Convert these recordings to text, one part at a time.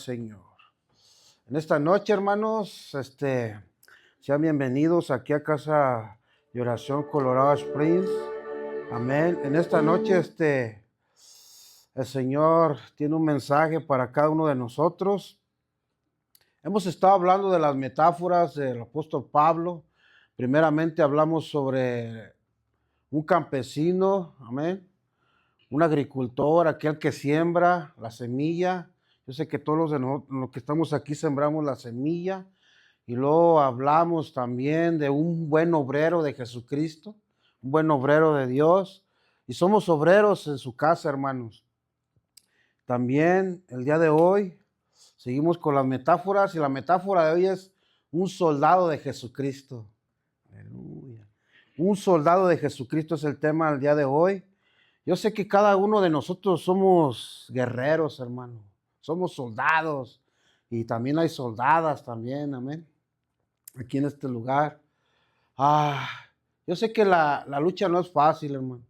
Señor. En esta noche, hermanos, sean bienvenidos aquí a Casa de Oración Colorado Springs. Amén. En esta noche, el Señor tiene un mensaje para cada uno de nosotros. Hemos estado hablando de las metáforas del apóstol Pablo. Primeramente hablamos sobre un campesino, amén, un agricultor, aquel que siembra la semilla. Yo sé que todos los que estamos aquí sembramos la semilla. Y luego hablamos también de un buen obrero de Jesucristo, un buen obrero de Dios. Y somos obreros en su casa, hermanos. También el día de hoy seguimos con las metáforas, y la metáfora de hoy es un soldado de Jesucristo. Aleluya. Un soldado de Jesucristo es el tema del día de hoy. Yo sé que cada uno de nosotros somos guerreros, hermano. Somos soldados. Y también hay soldadas también, amén. Aquí en este lugar. Yo sé que la lucha no es fácil, hermano.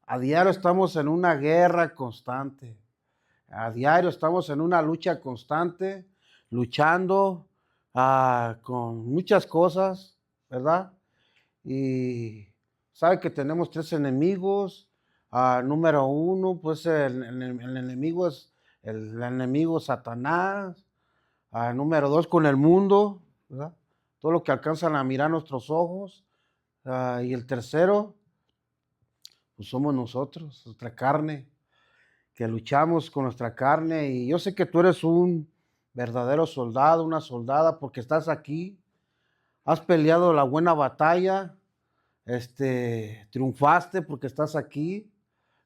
A diario estamos en una guerra constante. A diario estamos en una lucha constante, luchando con muchas cosas, ¿verdad? Y sabe que tenemos tres enemigos. Número uno, pues el enemigo es el enemigo Satanás. Número dos, con el mundo, ¿verdad? Todo lo que alcanzan a mirar nuestros ojos. Y el tercero, pues somos nosotros, nuestra carne, que luchamos con nuestra carne. Y yo sé que tú eres un verdadero soldado, una soldada, porque estás aquí, has peleado la buena batalla, triunfaste porque estás aquí.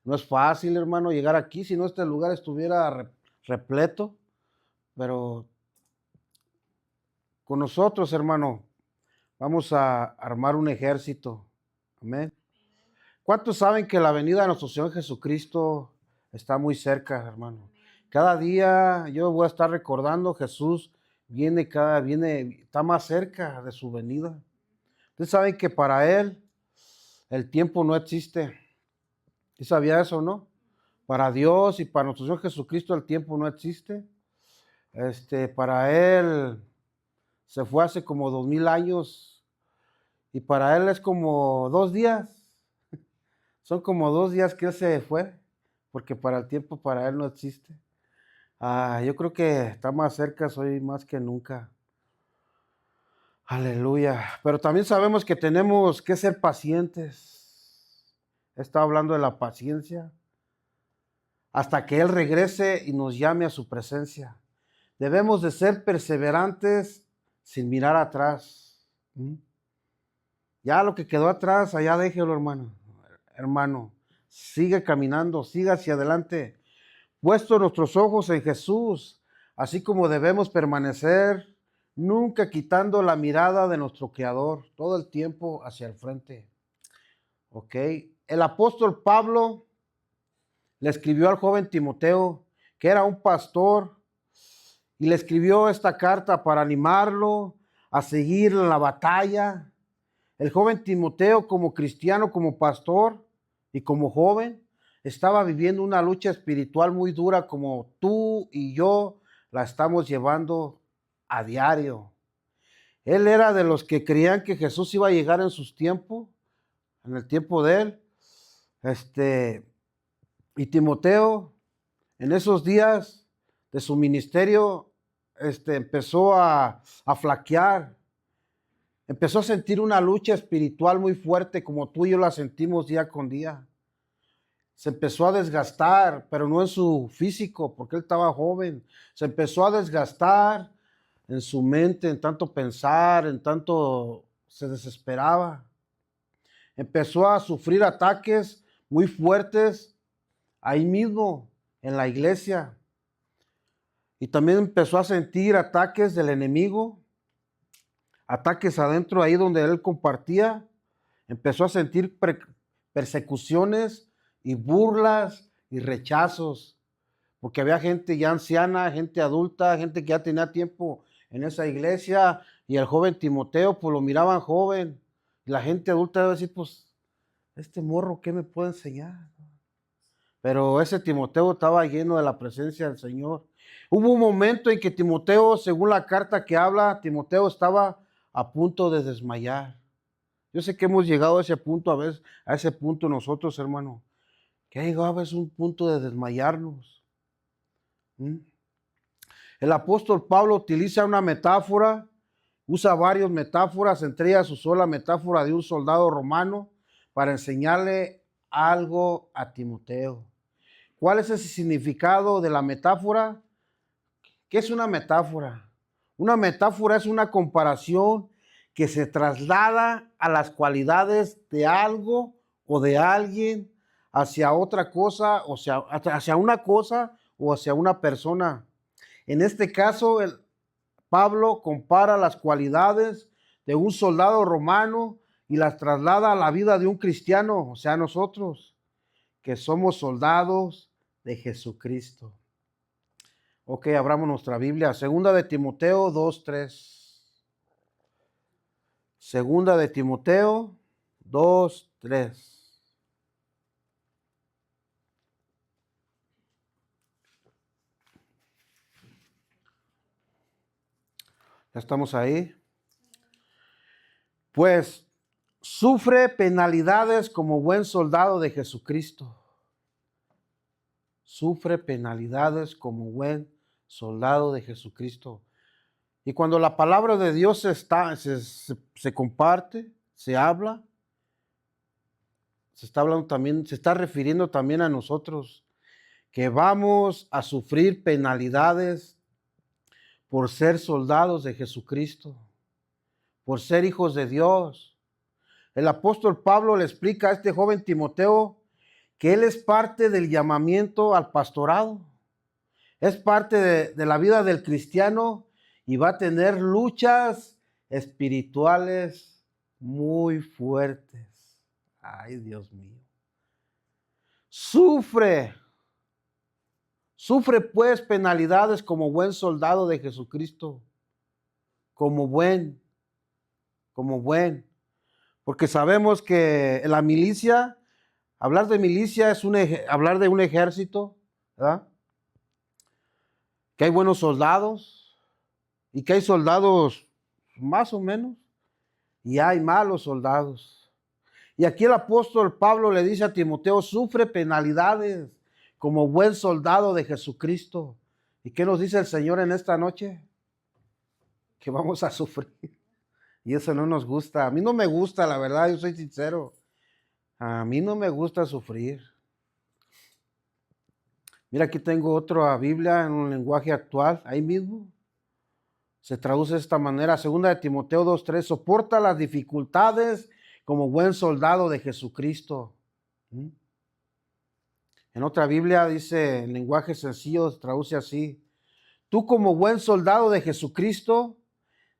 No es fácil, hermano, llegar aquí, si no este lugar estuviera repleto, pero con nosotros, hermano, vamos a armar un ejército. Amén. ¿Cuántos saben que la venida de nuestro Señor Jesucristo está muy cerca, hermano? Cada día yo voy a estar recordando, Jesús está más cerca de su venida. Ustedes saben que para Él el tiempo no existe. ¿Sí sabía eso, no? Para Dios y para nuestro Señor Jesucristo el tiempo no existe. Para Él se fue hace como 2000 años y para Él es como 2 días. Son como 2 días que Él se fue, porque para el tiempo para Él no existe. Yo creo que está más cerca hoy más que nunca. Aleluya. Pero también sabemos que tenemos que ser pacientes. He estado hablando de la paciencia hasta que Él regrese y nos llame a su presencia. Debemos de ser perseverantes sin mirar atrás. Ya lo que quedó atrás, allá déjelo, hermano. Hermano, sigue caminando, siga hacia adelante. Puesto nuestros ojos en Jesús, así como debemos permanecer, nunca quitando la mirada de nuestro Creador, todo el tiempo hacia el frente. ¿Ok? El apóstol Pablo le escribió al joven Timoteo, que era un pastor, y le escribió esta carta para animarlo a seguir en la batalla. El joven Timoteo, como cristiano, como pastor y como joven, estaba viviendo una lucha espiritual muy dura como tú y yo la estamos llevando a diario. Él era de los que creían que Jesús iba a llegar en sus tiempos, en el tiempo de él. Y Timoteo, en esos días de su ministerio, empezó a flaquear. Empezó a sentir una lucha espiritual muy fuerte, como tú y yo la sentimos día con día. Se empezó a desgastar, pero no en su físico, porque él estaba joven. Se empezó a desgastar en su mente, en tanto pensar, en tanto se desesperaba. Empezó a sufrir ataques muy fuertes ahí mismo, en la iglesia. Y también empezó a sentir ataques del enemigo, ataques adentro ahí donde él compartía. Empezó a sentir persecuciones y burlas y rechazos, porque había gente ya anciana, gente adulta, gente que ya tenía tiempo en esa iglesia, y el joven Timoteo, pues lo miraban joven, y la gente adulta debe decir, pues, este morro, ¿qué me puede enseñar? Pero ese Timoteo estaba lleno de la presencia del Señor, Hubo un momento en que Timoteo, según la carta que habla, Timoteo estaba a punto de desmayar. Yo sé que hemos llegado a ese punto, a veces, a ese punto nosotros, hermano, que ha llegado a veces un punto de desmayarnos. ¿Mm? El apóstol Pablo utiliza una metáfora, usa varias metáforas, entre ellas usó la metáfora de un soldado romano para enseñarle algo a Timoteo. ¿Cuál es ese significado de la metáfora? ¿Qué es una metáfora? Una metáfora es una comparación que se traslada a las cualidades de algo o de alguien hacia otra cosa, o sea, hacia una cosa o hacia una persona. En este caso, Pablo compara las cualidades de un soldado romano y las traslada a la vida de un cristiano, o sea, nosotros, que somos soldados de Jesucristo. Ok, abramos nuestra Biblia. Segunda de Timoteo 2:3. Segunda de Timoteo 2:3. Ya estamos ahí. Pues sufre penalidades como buen soldado de Jesucristo. Sufre penalidades como buen soldado de Jesucristo. Y cuando la palabra de Dios se comparte, se habla, se está hablando también, se está refiriendo también a nosotros, que vamos a sufrir penalidades por ser soldados de Jesucristo, por ser hijos de Dios. El apóstol Pablo le explica a este joven Timoteo que él es parte del llamamiento al pastorado, es parte de la vida del cristiano y va a tener luchas espirituales muy fuertes. Ay, Dios mío. Sufre pues penalidades como buen soldado de Jesucristo, como buen, porque sabemos que en la milicia, hablar de milicia es hablar de un ejército, ¿verdad? Que hay buenos soldados y que hay soldados más o menos y hay malos soldados. Y aquí el apóstol Pablo le dice a Timoteo, sufre penalidades como buen soldado de Jesucristo. ¿Y qué nos dice el Señor en esta noche? Que vamos a sufrir. Y eso no nos gusta. A mí no me gusta, la verdad, yo soy sincero. A mí no me gusta sufrir. Mira, aquí tengo otra Biblia en un lenguaje actual, ahí mismo. Se traduce de esta manera, segunda de Timoteo 2:3, soporta las dificultades como buen soldado de Jesucristo. ¿Mm? En otra Biblia dice, en lenguaje sencillo, se traduce así, tú como buen soldado de Jesucristo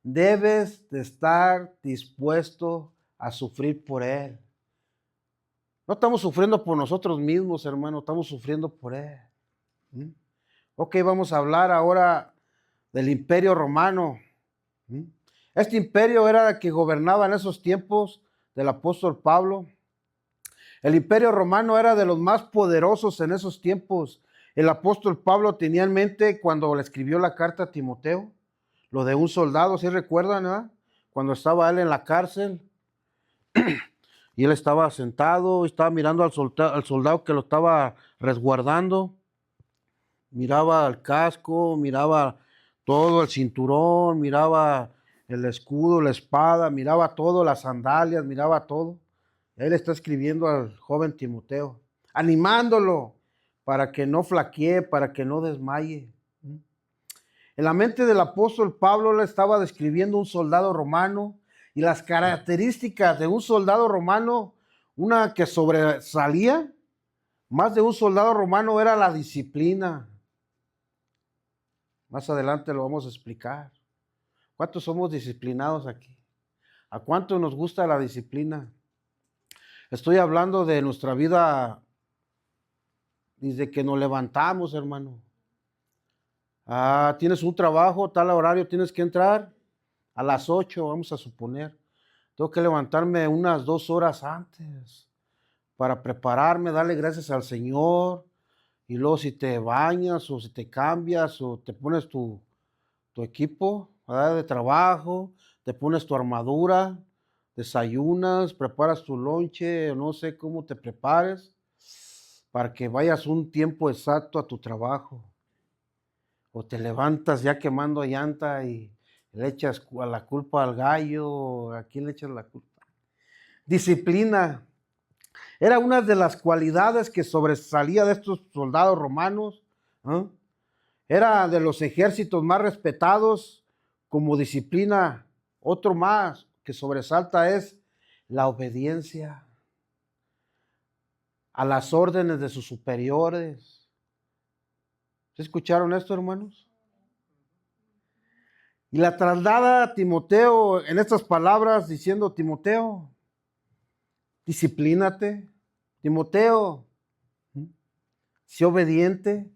debes de estar dispuesto a sufrir por Él. No estamos sufriendo por nosotros mismos, hermano, estamos sufriendo por Él. ¿Mm? Ok, vamos a hablar ahora del Imperio Romano. ¿Mm? Este imperio era el que gobernaba en esos tiempos del apóstol Pablo. El Imperio Romano era de los más poderosos en esos tiempos. El apóstol Pablo tenía en mente cuando le escribió la carta a Timoteo, lo de un soldado, ¿sí recuerdan, verdad? Cuando estaba él en la cárcel y él estaba sentado, estaba mirando al soldado que lo estaba resguardando, miraba el casco, miraba todo el cinturón, miraba el escudo, la espada, miraba todo, las sandalias, miraba todo. Él está escribiendo al joven Timoteo, animándolo para que no flaquee, para que no desmaye. En la mente del apóstol Pablo le estaba describiendo un soldado romano y las características de un soldado romano, una que sobresalía más de un soldado romano era la disciplina. Más adelante lo vamos a explicar. ¿Cuántos somos disciplinados aquí? ¿A cuánto nos gusta la disciplina? Estoy hablando de nuestra vida desde que nos levantamos, hermano. Tienes un trabajo, tal horario, tienes que entrar a las 8, vamos a suponer. Tengo que levantarme unas 2 horas antes para prepararme, darle gracias al Señor, y luego si te bañas o si te cambias o te pones tu equipo, ¿verdad?, de trabajo, te pones tu armadura, desayunas, preparas tu lonche, no sé cómo te prepares, para que vayas un tiempo exacto a tu trabajo. O te levantas ya quemando llanta y le echas la culpa al gallo, ¿a quién le echas la culpa? Disciplina. Era una de las cualidades que sobresalía de estos soldados romanos, ¿eh? Era de los ejércitos más respetados como disciplina. Otro más que sobresalta es la obediencia a las órdenes de sus superiores. ¿Se escucharon esto, hermanos? Y la traslada a Timoteo en estas palabras diciendo: Timoteo, disciplínate. Timoteo, sé obediente.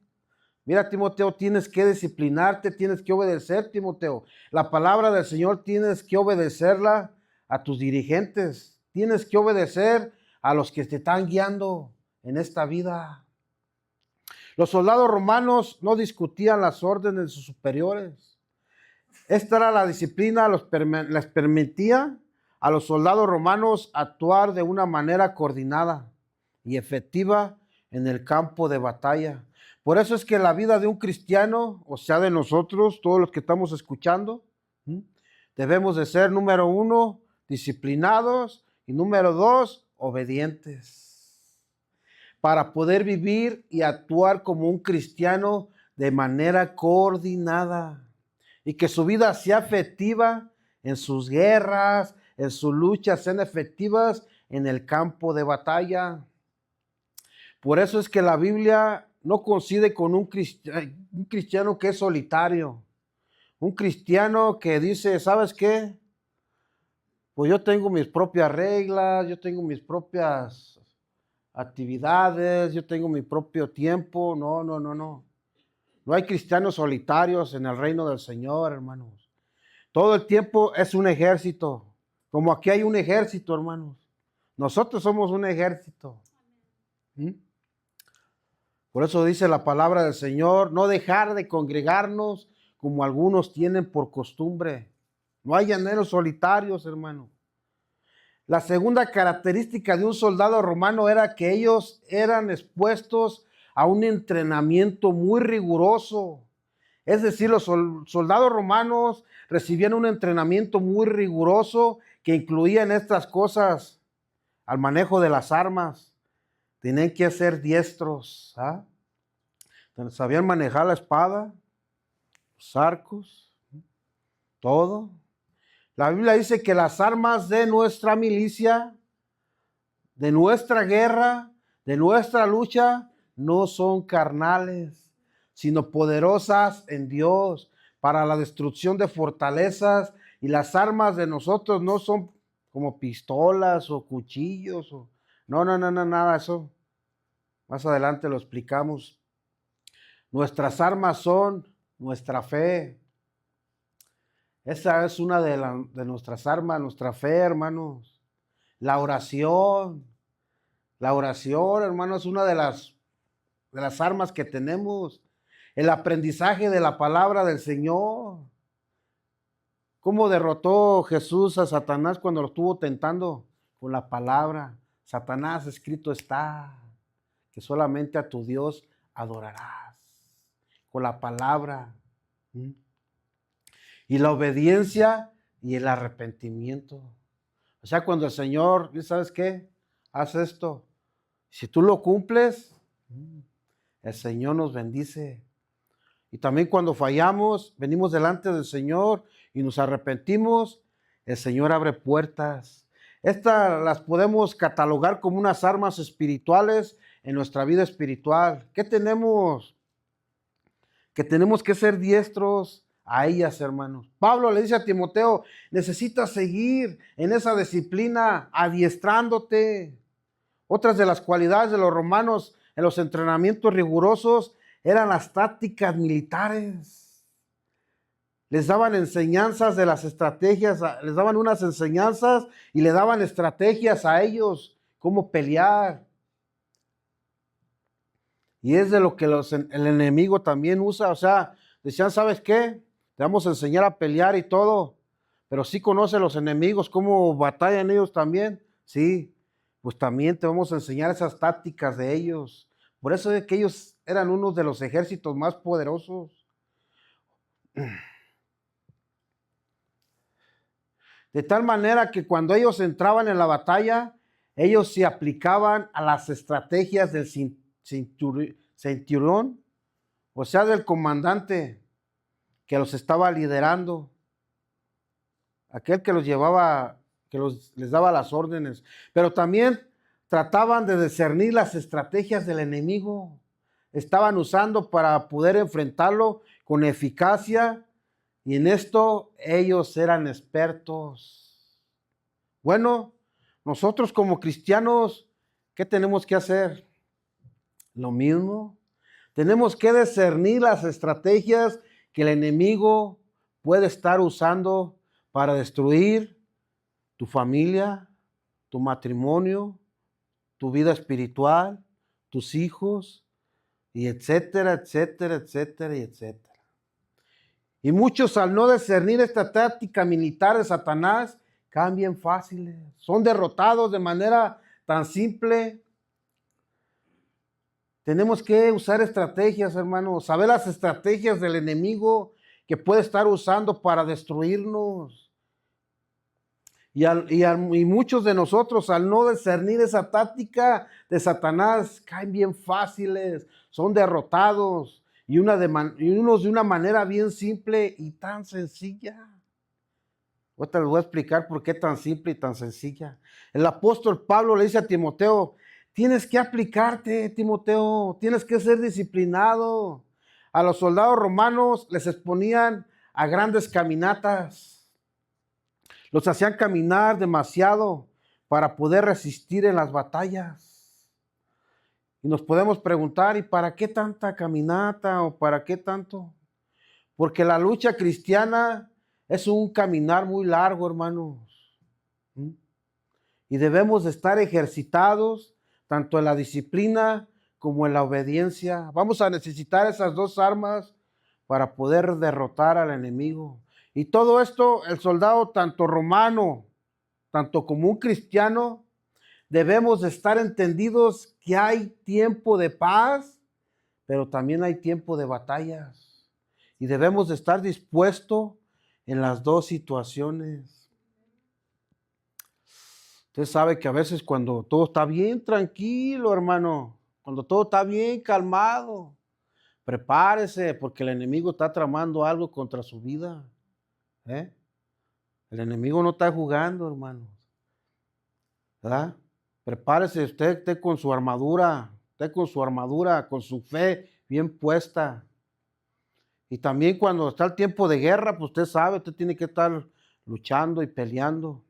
Mira, Timoteo, tienes que disciplinarte, tienes que obedecer, Timoteo. La palabra del Señor tienes que obedecerla a tus dirigentes. Tienes que obedecer a los que te están guiando en esta vida. Los soldados romanos no discutían las órdenes de sus superiores. Esta era la disciplina, les permitía a los soldados romanos actuar de una manera coordinada y efectiva en el campo de batalla. Por eso es que la vida de un cristiano, o sea, de nosotros, todos los que estamos escuchando, debemos de ser, número 1, disciplinados, y número 2, obedientes, para poder vivir y actuar como un cristiano de manera coordinada, y que su vida sea efectiva en sus guerras, en sus luchas, sean efectivas en el campo de batalla. Por eso es que la Biblia no coincide con un cristiano que es solitario, un cristiano que dice: ¿sabes qué? Pues yo tengo mis propias reglas, yo tengo mis propias actividades, yo tengo mi propio tiempo. No, no, no, no. No hay cristianos solitarios en el reino del Señor, hermanos. Todo el tiempo es un ejército. Como aquí hay un ejército, hermanos. Nosotros somos un ejército. Por eso dice la palabra del Señor: no dejar de congregarnos como algunos tienen por costumbre. No hay llaneros solitarios, hermano. La segunda característica de un soldado romano era que ellos eran expuestos a un entrenamiento muy riguroso. Es decir, los soldados romanos recibían un entrenamiento muy riguroso que incluía en estas cosas: al manejo de las armas. Tenían que ser diestros, ¿ah? Sabían manejar la espada, los arcos, todo. La Biblia dice que las armas de nuestra milicia, de nuestra guerra, de nuestra lucha, no son carnales, sino poderosas en Dios para la destrucción de fortalezas. Y las armas de nosotros no son como pistolas o cuchillos. No, nada de eso. Más adelante lo explicamos. Nuestras armas son nuestra fe. Esa es una de nuestras armas, nuestra fe, hermanos. La oración. La oración, hermanos, es una de las armas que tenemos. El aprendizaje de la palabra del Señor. ¿Cómo derrotó Jesús a Satanás cuando lo estuvo tentando? Con la palabra. Satanás, escrito está, que solamente a tu Dios adorarás. Con la palabra. Y la obediencia y el arrepentimiento. O sea, cuando el Señor, ¿sabes qué? Haz esto. Si tú lo cumples, el Señor nos bendice. Y también cuando fallamos, venimos delante del Señor y nos arrepentimos, el Señor abre puertas. Estas las podemos catalogar como unas armas espirituales en nuestra vida espiritual. ¿Qué tenemos? Que tenemos que ser diestros a ellas, hermanos. Pablo le dice a Timoteo: necesitas seguir en esa disciplina, adiestrándote. Otras de las cualidades de los romanos en los entrenamientos rigurosos eran las tácticas militares. Les daban enseñanzas de las estrategias, les daban unas enseñanzas y le daban estrategias a ellos, cómo pelear. Y es de lo que el enemigo también usa. O sea, decían, ¿sabes qué? Te vamos a enseñar a pelear y todo. Pero sí conoce los enemigos, cómo batallan ellos también. Sí, pues también te vamos a enseñar esas tácticas de ellos. Por eso es que ellos eran unos de los ejércitos más poderosos. De tal manera que cuando ellos entraban en la batalla, ellos se aplicaban a las estrategias del centurión, o sea, del comandante que los estaba liderando, aquel que los llevaba, les daba las órdenes, pero también trataban de discernir las estrategias del enemigo. Estaban usando para poder enfrentarlo con eficacia, y en esto ellos eran expertos. Bueno, nosotros como cristianos, ¿qué tenemos que hacer? Lo mismo. Tenemos que discernir las estrategias que el enemigo puede estar usando para destruir tu familia, tu matrimonio, tu vida espiritual, tus hijos, y etcétera, etcétera, etcétera, y etcétera. Y muchos, al no discernir esta táctica militar de Satanás, cambian fáciles, son derrotados de manera tan simple. Tenemos que usar estrategias, hermanos, saber las estrategias del enemigo que puede estar usando para destruirnos. Y muchos de nosotros, al no discernir esa táctica de Satanás, caen bien fáciles, son derrotados, y unos de una manera bien simple y tan sencilla. Ahorita les voy a explicar por qué tan simple y tan sencilla. El apóstol Pablo le dice a Timoteo, tienes que aplicarte, Timoteo, tienes que ser disciplinado. A los soldados romanos les exponían a grandes caminatas. Los hacían caminar demasiado para poder resistir en las batallas. Y nos podemos preguntar, ¿y para qué tanta caminata o para qué tanto? Porque la lucha cristiana es un caminar muy largo, hermanos. Y debemos de estar ejercitados tanto en la disciplina como en la obediencia. Vamos a necesitar esas dos armas para poder derrotar al enemigo. Y todo esto, el soldado tanto romano, tanto como un cristiano, debemos de estar entendidos que hay tiempo de paz, pero también hay tiempo de batallas. Y debemos de estar dispuestos en las dos situaciones. Usted sabe que a veces cuando todo está bien tranquilo, hermano, cuando todo está bien calmado, prepárese porque el enemigo está tramando algo contra su vida. El enemigo no está jugando, hermanos. ¿Verdad? Prepárese usted, con su armadura, con su fe bien puesta. Y también cuando está el tiempo de guerra, pues usted sabe, usted tiene que estar luchando y peleando.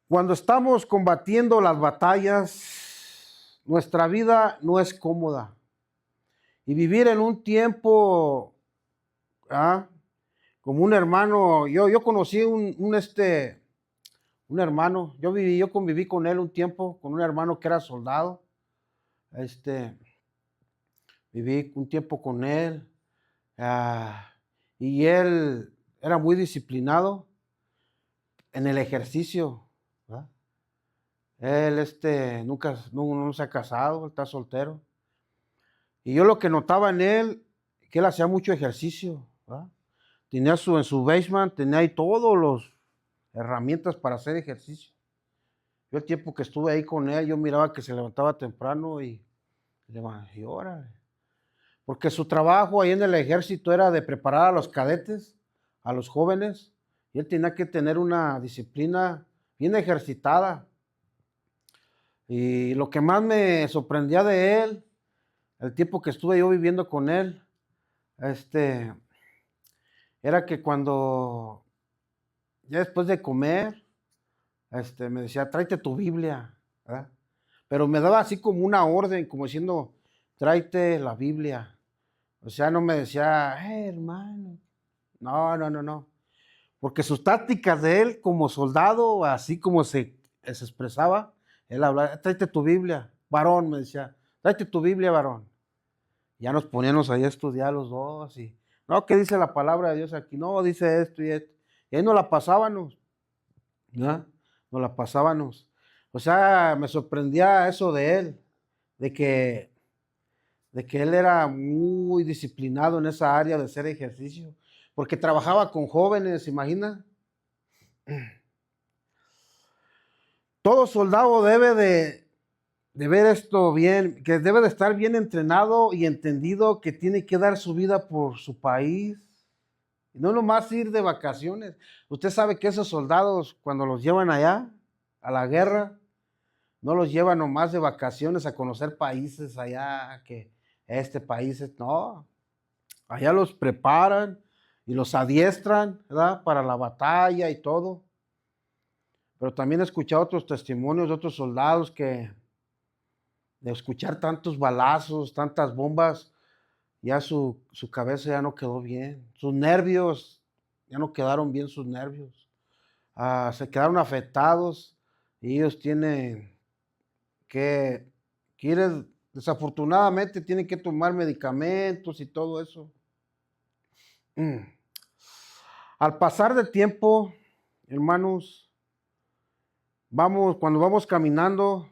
Cuando estamos combatiendo las batallas, nuestra vida no es cómoda. Y vivir en un tiempo, como un hermano, yo conocí un hermano, yo conviví con él un tiempo, con un hermano que era soldado. Viví un tiempo con él, y él era muy disciplinado en el ejercicio. Él nunca no se ha casado, está soltero. Y yo lo que notaba en él, que él hacía mucho ejercicio. Tenía en su basement, tenía ahí todas las herramientas para hacer ejercicio. Yo el tiempo que estuve ahí con él, yo miraba que se levantaba temprano y órale. Porque su trabajo ahí en el ejército era de preparar a los cadetes, a los jóvenes, y él tenía que tener una disciplina bien ejercitada. Y lo que más me sorprendía de él, el tiempo que estuve yo viviendo con él, era que cuando, ya después de comer, me decía, tráete tu Biblia, ¿verdad? Pero me daba así como una orden, como diciendo, tráete la Biblia. O sea, no me decía, hermano. No. Porque sus tácticas de él como soldado, así como se expresaba, él hablaba, tráete tu Biblia, varón, me decía, tráete tu Biblia, varón. Ya nos poníamos ahí a estudiar los dos y, no, ¿qué dice la palabra de Dios aquí? No, dice esto y esto. Y ahí nos la pasábamos, ¿no? Nos la pasábamos. O sea, me sorprendía eso de él, de que, de que él era muy disciplinado en esa área de hacer ejercicio, porque trabajaba con jóvenes, imagina. Todo soldado debe de ver esto bien, que debe de estar bien entrenado y entendido que tiene que dar su vida por su país. Y no nomás ir de vacaciones. Usted sabe que esos soldados, cuando los llevan allá a la guerra, no los llevan nomás de vacaciones a conocer países allá, que este país es, no. Allá los preparan y los adiestran, ¿verdad? Para la batalla y todo. Pero también he escuchado otros testimonios de otros soldados que de escuchar tantos balazos, tantas bombas, ya su cabeza ya no quedó bien. Sus nervios, ya no quedaron bien sus nervios. Se quedaron afectados y ellos tienen que ir, desafortunadamente tienen que tomar medicamentos y todo eso. Al pasar del tiempo, hermanos, cuando vamos caminando,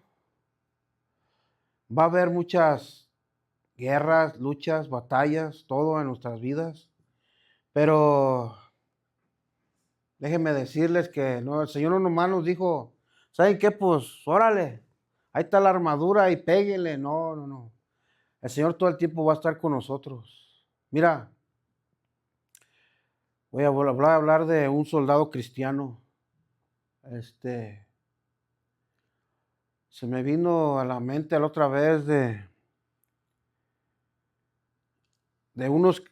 va a haber muchas guerras, luchas, batallas, todo en nuestras vidas. Pero déjenme decirles que no, el Señor no nomás nos dijo, ¿saben qué? Pues órale, ahí está la armadura y péguenle. No, no, no. El Señor todo el tiempo va a estar con nosotros. Mira, voy a hablar de un soldado cristiano. Se me vino a la mente la otra vez de unos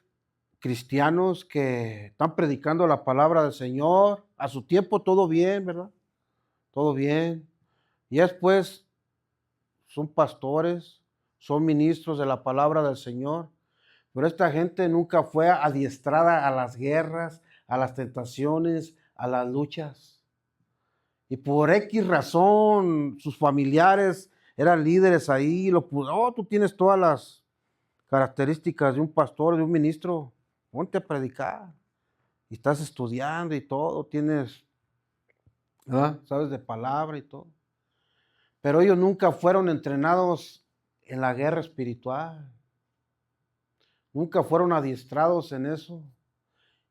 cristianos que están predicando la palabra del Señor. A su tiempo todo bien, ¿verdad? Todo bien. Y después son pastores, son ministros de la palabra del Señor. Pero esta gente nunca fue adiestrada a las guerras, a las tentaciones, a las luchas. Y por X razón, sus familiares eran líderes ahí. Tú tienes todas las características de un pastor, de un ministro. Ponte a predicar. Y estás estudiando y todo, tienes, ¿verdad? Sabes de palabra y todo. Pero ellos nunca fueron entrenados en la guerra espiritual. Nunca fueron adiestrados en eso.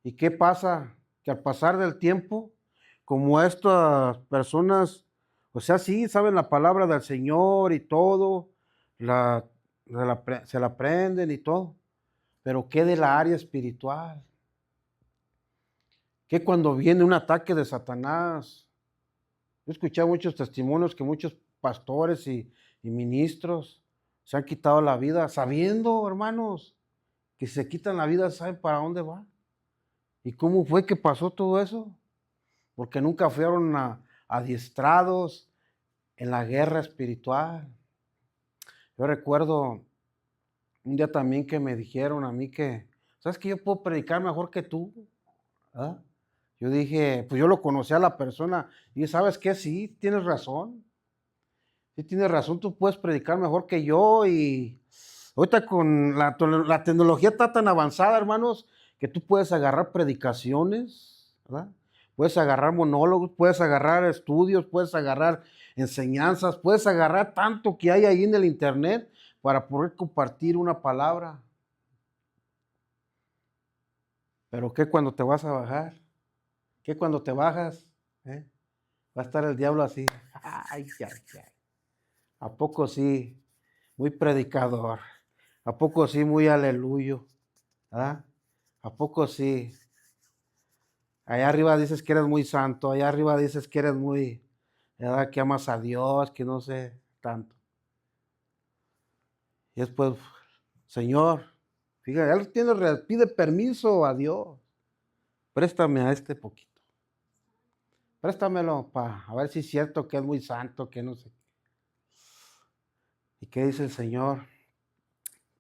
¿Y qué pasa? Que al pasar del tiempo, como estas personas, o sea, sí saben la palabra del Señor y todo, se la aprenden y todo, pero ¿qué de la área espiritual? ¿Qué cuando viene un ataque de Satanás? Yo he escuchado muchos testimonios que muchos pastores y ministros se han quitado la vida sabiendo, hermanos, que si se quitan la vida, ¿saben para dónde va? ¿Y cómo fue que pasó todo eso? Porque nunca fueron adiestrados en la guerra espiritual. Yo recuerdo un día también que me dijeron a mí que, ¿sabes que yo puedo predicar mejor que tú? ¿Ah? Yo dije, pues yo lo conocía a la persona y ¿sabes qué? Sí, tienes razón. Sí, tienes razón, tú puedes predicar mejor que yo y ahorita con la tecnología está tan avanzada, hermanos, que tú puedes agarrar predicaciones, ¿verdad? Puedes agarrar monólogos, puedes agarrar estudios, puedes agarrar enseñanzas, puedes agarrar tanto que hay ahí en el internet para poder compartir una palabra. Pero ¿qué cuando te vas a bajar? ¿Qué cuando te bajas? ¿Eh? Va a estar el diablo así. Ay, ay, ay. ¿A poco sí? Muy predicador. ¿A poco sí? Muy aleluyo. ¿Ah? ¿A poco sí? Allá arriba dices que eres muy santo, allá arriba dices que eres muy, ¿verdad? Que amas a Dios, que no sé tanto. Y después, Señor, fíjate, pide permiso a Dios. Préstame a este poquito. Préstamelo para a ver si es cierto que es muy santo, que no sé. ¿Y qué dice el Señor?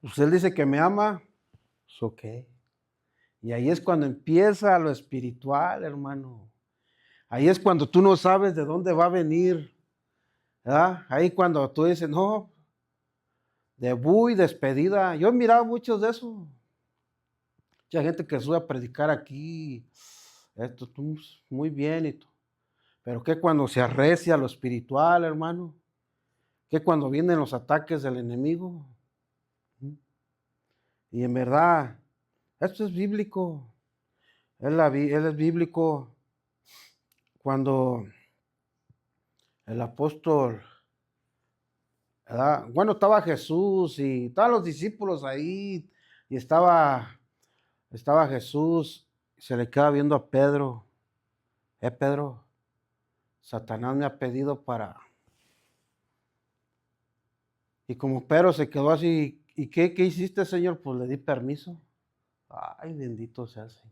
Pues Él dice que me ama, pues ok. Y ahí es cuando empieza lo espiritual, hermano. Ahí es cuando tú no sabes de dónde va a venir, ¿verdad? Ahí cuando tú dices, no, debut y despedida. Yo he mirado muchos de eso. Mucha gente que sube a predicar aquí, esto tú, muy bien y todo. Pero que cuando se arrecia lo espiritual, hermano, que cuando vienen los ataques del enemigo. Y en verdad, esto es bíblico. Él es bíblico cuando el apóstol, ¿verdad? Bueno, estaba Jesús y estaban los discípulos ahí y estaba Jesús, se le queda viendo a Pedro. Pedro, Satanás me ha pedido para... Y como Pedro se quedó así, ¿y qué hiciste, Señor? Pues le di permiso. Ay, bendito sea el Señor.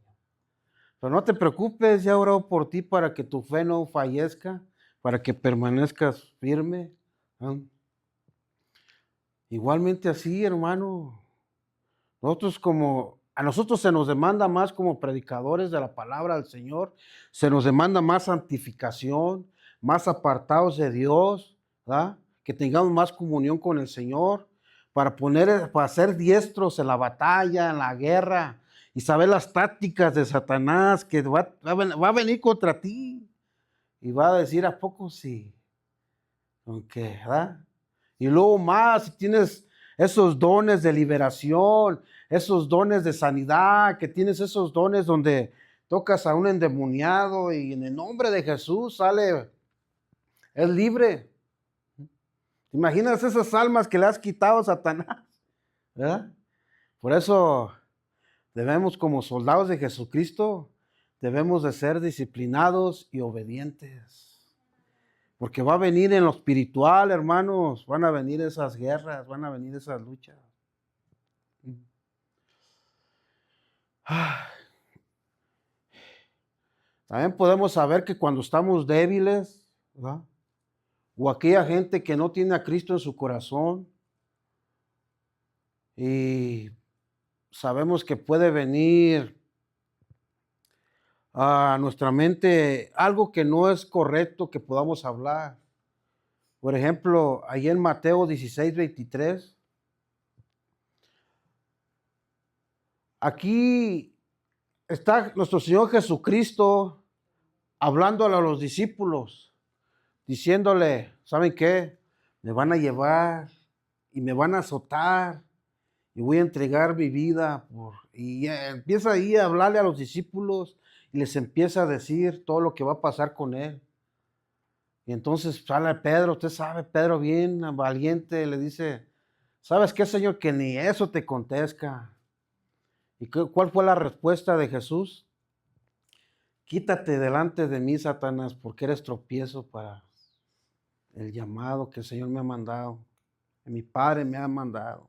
Pero no te preocupes, ya he orado por ti para que tu fe no fallezca, para que permanezcas firme. ¿No? Igualmente así, hermano. A nosotros se nos demanda más como predicadores de la palabra del Señor, se nos demanda más santificación, más apartados de Dios, ¿verdad? Que tengamos más comunión con el Señor, para ser diestros en la batalla, en la guerra, y saber las tácticas de Satanás que va a venir contra ti, y va a decir, ¿a poco sí? Aunque, ¿verdad? Y luego más, si tienes esos dones de liberación, esos dones de sanidad, que tienes esos dones donde tocas a un endemoniado y en el nombre de Jesús sale, es libre. ¿Te imaginas esas almas que le has quitado a Satanás? ¿Verdad? Por eso debemos, como soldados de Jesucristo, debemos de ser disciplinados y obedientes. Porque va a venir en lo espiritual, hermanos, van a venir esas guerras, van a venir esas luchas. También podemos saber que cuando estamos débiles, ¿verdad? O aquella gente que no tiene a Cristo en su corazón, y sabemos que puede venir a nuestra mente algo que no es correcto que podamos hablar. Por ejemplo, ahí en Mateo 16:23, aquí está nuestro Señor Jesucristo hablándole a los discípulos, diciéndole, ¿saben qué? Me van a llevar y me van a azotar y voy a entregar mi vida. Y empieza ahí a hablarle a los discípulos y les empieza a decir todo lo que va a pasar con él. Y entonces sale Pedro, usted sabe, Pedro bien valiente, le dice, ¿sabes qué, Señor? Que ni eso te contesta. ¿Y cuál fue la respuesta de Jesús? Quítate delante de mí, Satanás, porque eres tropiezo para el llamado que el Señor me ha mandado, que mi Padre me ha mandado.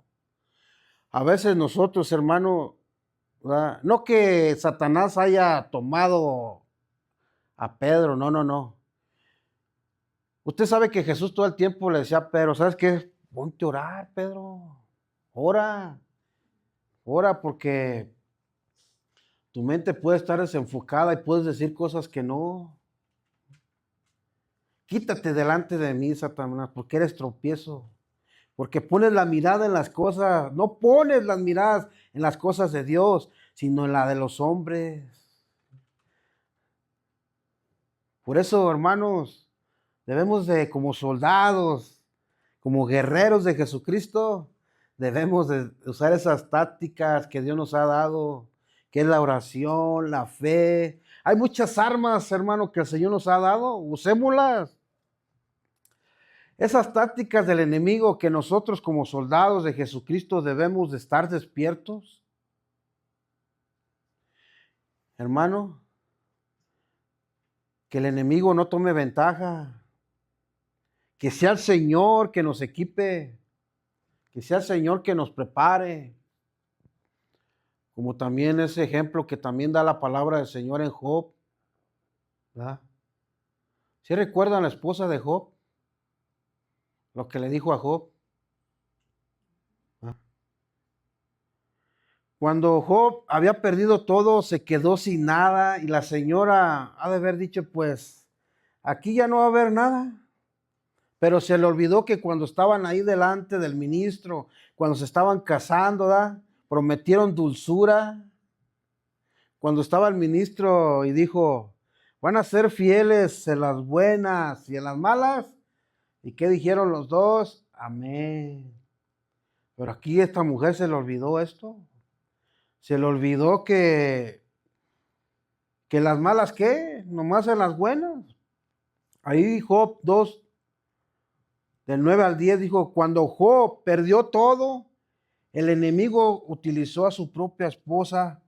A veces nosotros, hermano, ¿verdad? No que Satanás haya tomado a Pedro, no. Usted sabe que Jesús todo el tiempo le decía a Pedro, ¿sabes qué? Ponte a orar, Pedro. Ora porque tu mente puede estar desenfocada y puedes decir cosas que no. Quítate delante de mí, Satanás, porque eres tropiezo. Porque pones la mirada en las cosas, no pones las miradas en las cosas de Dios, sino en la de los hombres. Por eso, hermanos, debemos de, como soldados, como guerreros de Jesucristo, debemos de usar esas tácticas que Dios nos ha dado, que es la oración, la fe. Hay muchas armas, hermano, que el Señor nos ha dado, usémoslas. Esas tácticas del enemigo que nosotros como soldados de Jesucristo debemos de estar despiertos. Hermano, que el enemigo no tome ventaja. Que sea el Señor que nos equipe. Que sea el Señor que nos prepare. Como también ese ejemplo que también da la palabra del Señor en Job. ¿Verdad? ¿Sí recuerdan la esposa de Job? Lo que le dijo a Job. Cuando Job había perdido todo, se quedó sin nada y la señora ha de haber dicho, pues, aquí ya no va a haber nada. Pero se le olvidó que cuando estaban ahí delante del ministro, cuando se estaban casando, ¿verdad? Prometieron dulzura. Cuando estaba el ministro y dijo, van a ser fieles en las buenas y en las malas. ¿Y qué dijeron los dos? Amén. Pero aquí esta mujer se le olvidó esto. Se le olvidó que las malas, ¿qué? Nomás en las buenas. Ahí Job 2, del 9 al 10, dijo, cuando Job perdió todo, el enemigo utilizó a su propia esposa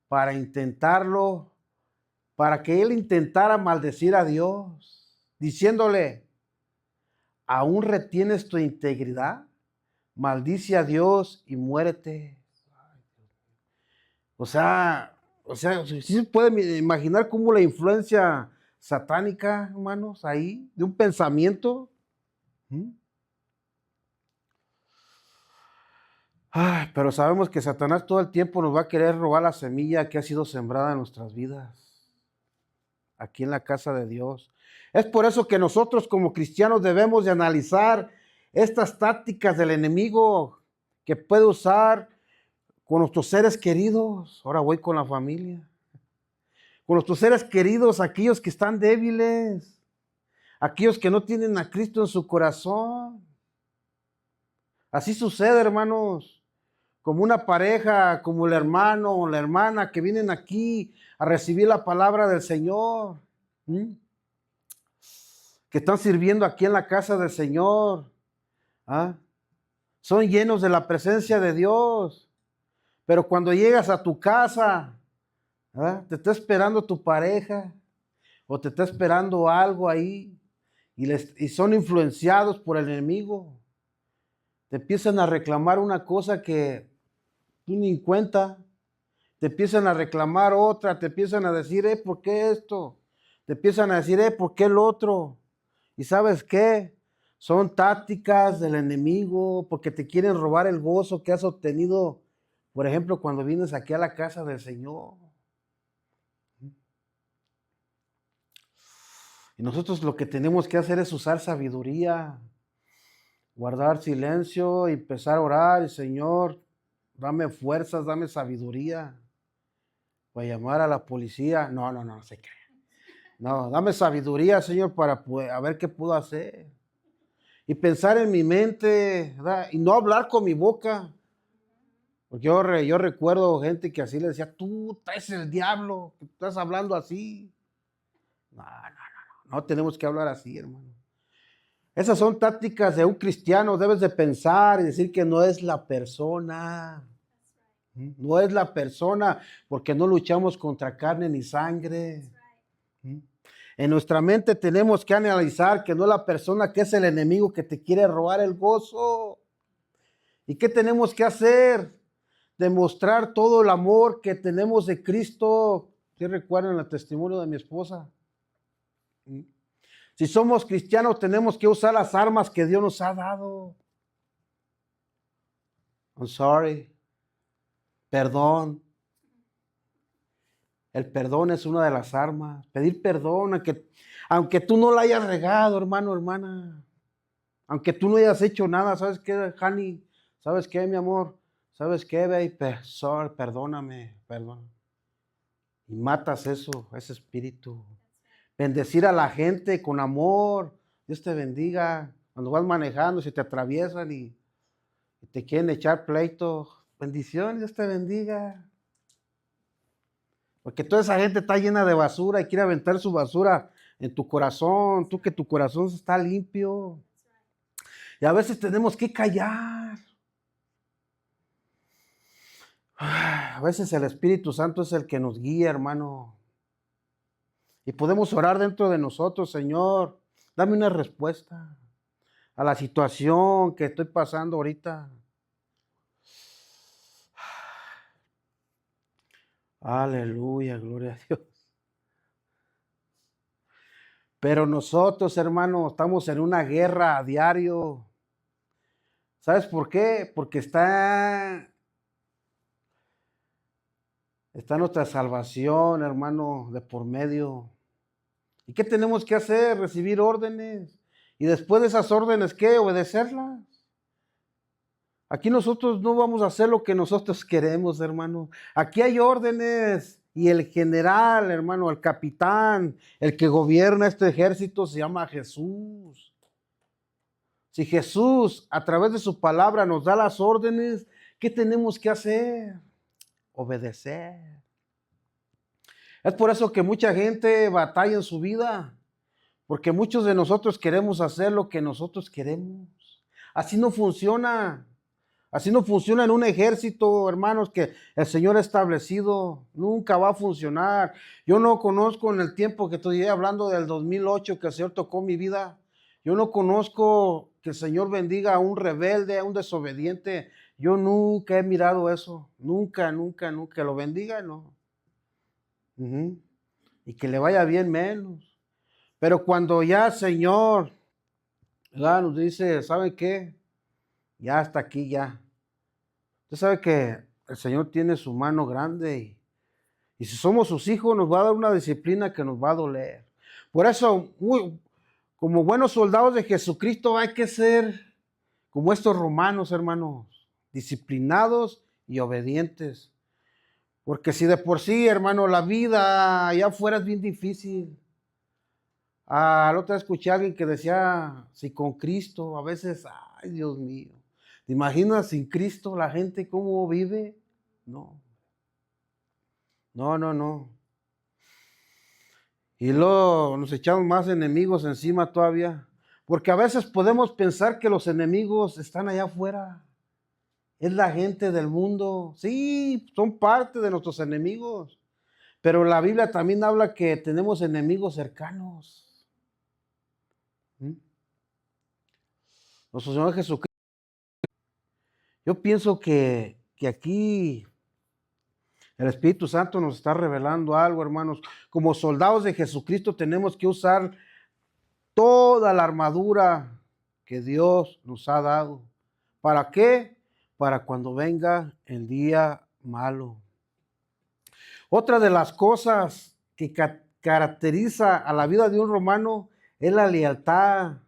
para intentarlo, para que él intentara maldecir a Dios, diciéndole, ¿aún retienes tu integridad? Maldice a Dios y muérete. O sea, sí se puede imaginar cómo la influencia satánica, hermanos, ahí, de un pensamiento. ¿Mm? Ay, pero sabemos que Satanás todo el tiempo nos va a querer robar la semilla que ha sido sembrada en nuestras vidas, aquí en la casa de Dios. Es por eso que nosotros como cristianos debemos de analizar estas tácticas del enemigo que puede usar con nuestros seres queridos. Ahora voy con la familia. Con nuestros seres queridos, aquellos que están débiles, aquellos que no tienen a Cristo en su corazón. Así sucede, hermanos, como una pareja, como el hermano o la hermana que vienen aquí a recibir la palabra del Señor, ¿sí? Que están sirviendo aquí en la casa del Señor. ¿Ah? Son llenos de la presencia de Dios, pero cuando llegas a tu casa, ¿ah? Te está esperando tu pareja o te está esperando algo ahí y son influenciados por el enemigo. Te empiezan a reclamar una cosa que tú ni en cuenta. Te empiezan a reclamar otra, te empiezan a decir, ¿por qué esto? Te empiezan a decir, ¿por qué el otro? ¿Y sabes qué? Son tácticas del enemigo porque te quieren robar el gozo que has obtenido, por ejemplo, cuando vienes aquí a la casa del Señor. Y nosotros lo que tenemos que hacer es usar sabiduría, guardar silencio y empezar a orar. Y Señor, dame fuerzas, dame sabiduría. Voy a llamar a la policía. No sé qué. No, dame sabiduría, Señor, para poder, a ver qué puedo hacer. Y pensar en mi mente, ¿verdad? Y no hablar con mi boca. Porque yo recuerdo gente que así le decía, tú traes el diablo, que estás hablando así. No tenemos que hablar así, hermano. Esas son tácticas de un cristiano. Debes de pensar y decir que no es la persona. No es la persona, porque no luchamos contra carne ni sangre. En nuestra mente tenemos que analizar que no es la persona, que es el enemigo que te quiere robar el gozo. ¿Y qué tenemos que hacer? Demostrar todo el amor que tenemos de Cristo. ¿Sí recuerdan el testimonio de mi esposa? Si somos cristianos, tenemos que usar las armas que Dios nos ha dado. I'm sorry. Perdón. El perdón es una de las armas. Pedir perdón, aunque tú no la hayas regado, hermano, hermana. Aunque tú no hayas hecho nada, ¿sabes qué, honey? ¿Sabes qué, mi amor? ¿Sabes qué, babe? Sorry, perdóname, perdón. Y matas eso, ese espíritu. Bendecir a la gente con amor. Dios te bendiga. Cuando vas manejando, si te atraviesan y te quieren echar pleito, bendición, Dios te bendiga. Porque toda esa gente está llena de basura y quiere aventar su basura en tu corazón. Tú que tu corazón está limpio. Y a veces tenemos que callar. A veces el Espíritu Santo es el que nos guía, hermano. Y podemos orar dentro de nosotros, Señor, dame una respuesta a la situación que estoy pasando ahorita. Aleluya, gloria a Dios. Pero nosotros, hermano, estamos en una guerra a diario. ¿Sabes por qué? Porque está nuestra salvación, hermano, de por medio. ¿Y qué tenemos que hacer? Recibir órdenes Y después de esas órdenes, ¿qué? Obedecerlas. Aquí nosotros no vamos a hacer lo que nosotros queremos, hermano. Aquí hay órdenes y el general, hermano, el capitán, el que gobierna este ejército se llama Jesús. Si Jesús a través de su palabra nos da las órdenes, ¿qué tenemos que hacer? Obedecer. Es por eso que mucha gente batalla en su vida, porque muchos de nosotros queremos hacer lo que nosotros queremos. Así no funciona. Así no funciona en un ejército, hermanos, que el Señor ha establecido. Nunca va a funcionar. Yo no conozco en el tiempo que estoy hablando del 2008 que el Señor tocó mi vida. Yo no conozco que el Señor bendiga a un rebelde, a un desobediente. Yo nunca he mirado eso. Nunca, nunca, nunca. Que lo bendiga, no. Y que le vaya bien menos. Pero cuando ya el Señor, ¿verdad?, nos dice, ¿saben qué? Ya hasta aquí, ya. Usted sabe que el Señor tiene su mano grande y si somos sus hijos nos va a dar una disciplina que nos va a doler. Por eso, como buenos soldados de Jesucristo hay que ser como estos romanos, hermanos, disciplinados y obedientes. Porque si de por sí, hermano, la vida allá afuera es bien difícil. La otra vez escuché a alguien que decía, si con Cristo, a veces, ay, Dios mío. ¿Te imaginas sin Cristo la gente cómo vive? No. No, no, no. Y luego nos echamos más enemigos encima todavía. Porque a veces podemos pensar que los enemigos están allá afuera. Es la gente del mundo. Sí, son parte de nuestros enemigos. Pero la Biblia también habla que tenemos enemigos cercanos. Nuestro Señor Jesucristo. Yo pienso que aquí el Espíritu Santo nos está revelando algo, hermanos. Como soldados de Jesucristo tenemos que usar toda la armadura que Dios nos ha dado. ¿Para qué? Para cuando venga el día malo. Otra de las cosas que caracteriza a la vida de un romano es la lealtad.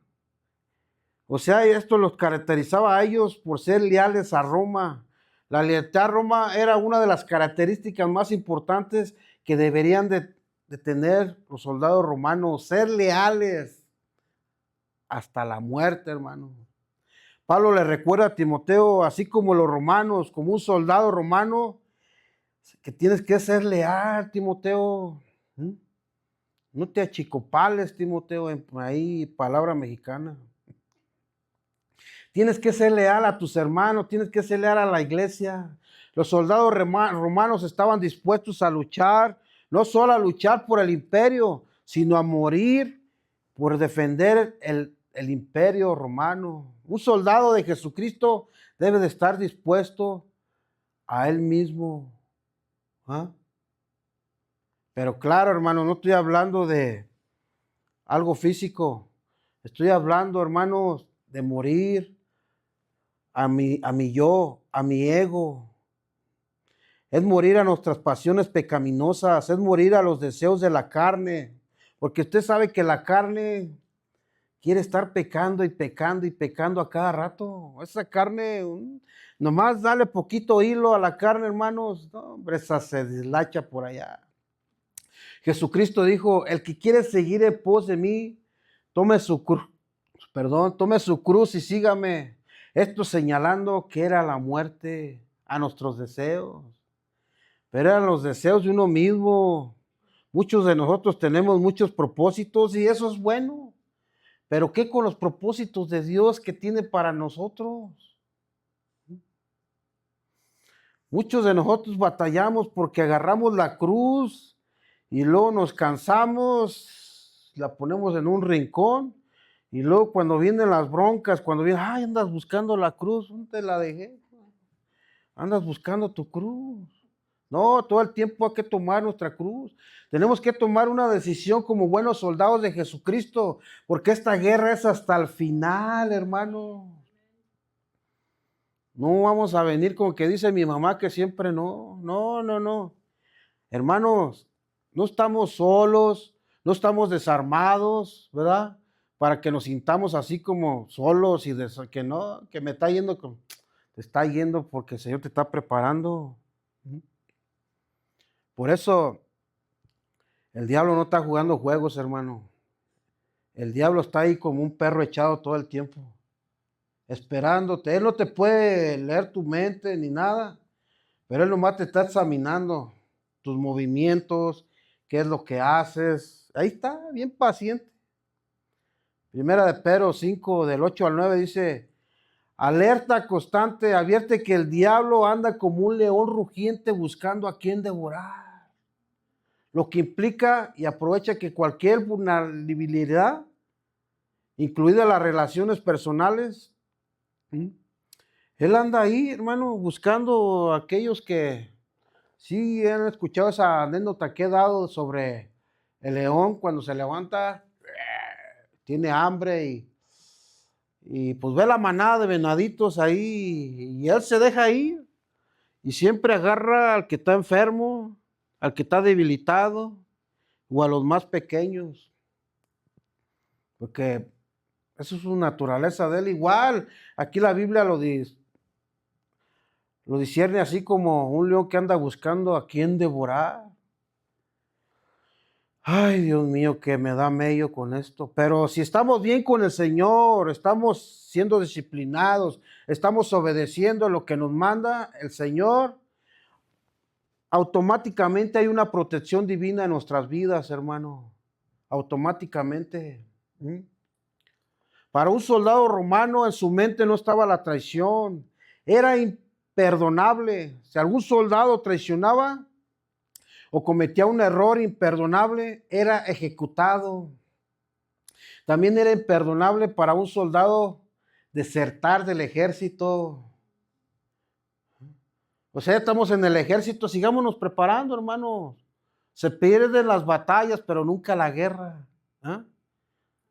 O sea, esto los caracterizaba a ellos por ser leales a Roma. La lealtad a Roma era una de las características más importantes que deberían de tener los soldados romanos, ser leales hasta la muerte, hermano. Pablo le recuerda a Timoteo, así como los romanos, como un soldado romano, que tienes que ser leal, Timoteo. No te achicopales, Timoteo, ahí palabra mexicana. Tienes que ser leal a tus hermanos, tienes que ser leal a la iglesia. Los soldados romanos estaban dispuestos a luchar, no solo a luchar por el imperio, sino a morir por defender el imperio romano. Un soldado de Jesucristo debe de estar dispuesto a él mismo. ¿Ah? Pero claro, hermano, no estoy hablando de algo físico. Estoy hablando, hermanos, de morir a mi yo, a mi ego. Es morir a nuestras pasiones pecaminosas, es morir a los deseos de la carne. Porque usted sabe que la carne quiere estar pecando y pecando y pecando a cada rato. Esa carne, nomás dale poquito hilo a la carne, hermanos. No, hombre, esa se deslacha por allá. Jesucristo dijo, el que quiere seguir en pos de mí, tome su cruz y sígame. Esto señalando que era la muerte a nuestros deseos. Pero eran los deseos de uno mismo. Muchos de nosotros tenemos muchos propósitos y eso es bueno. Pero ¿qué con los propósitos de Dios que tiene para nosotros? Muchos de nosotros batallamos porque agarramos la cruz y luego nos cansamos, la ponemos en un rincón y luego cuando vienen las broncas, cuando vienen, ay, andas buscando la cruz, ¿dónde te la dejé? Andas buscando tu cruz. No, todo el tiempo hay que tomar nuestra cruz. Tenemos que tomar una decisión como buenos soldados de Jesucristo, porque esta guerra es hasta el final, hermano. No vamos a venir con que dice mi mamá que siempre no. No, no, no. Hermanos, no estamos solos, no estamos desarmados, ¿verdad? para que nos sintamos así como solos y que no, que me está yendo, te está yendo porque el Señor te está preparando. Por eso el diablo no está jugando juegos, hermano. El diablo está ahí como un perro echado todo el tiempo, esperándote. Él no te puede leer tu mente ni nada, pero él nomás te está examinando tus movimientos, qué es lo que haces. Ahí está, bien paciente. Primera de Pedro 5, del 8 al 9 dice, alerta constante, advierte que el diablo anda como un león rugiente buscando a quien devorar. Lo que implica y aprovecha que cualquier vulnerabilidad, incluidas las relaciones personales, él anda ahí, hermano, buscando a aquellos que sí han escuchado esa anécdota que he dado sobre el león cuando se levanta, tiene hambre y pues ve la manada de venaditos ahí y él se deja ir y siempre agarra al que está enfermo, al que está debilitado o a los más pequeños, porque eso es su naturaleza de él. Igual, aquí la Biblia lo discierne así como un león que anda buscando a quien devorar. Ay, Dios mío, que me da mello con esto. Pero si estamos bien con el Señor, estamos siendo disciplinados, estamos obedeciendo lo que nos manda el Señor, automáticamente hay una protección divina en nuestras vidas, hermano. Automáticamente. Para un soldado romano en su mente no estaba la traición. Era imperdonable. Si algún soldado traicionaba o cometía un error imperdonable, era ejecutado. También era imperdonable para un soldado desertar del ejército. O sea, estamos en el ejército, sigámonos preparando, hermanos. Se pierden las batallas, pero nunca la guerra. ¿Ah?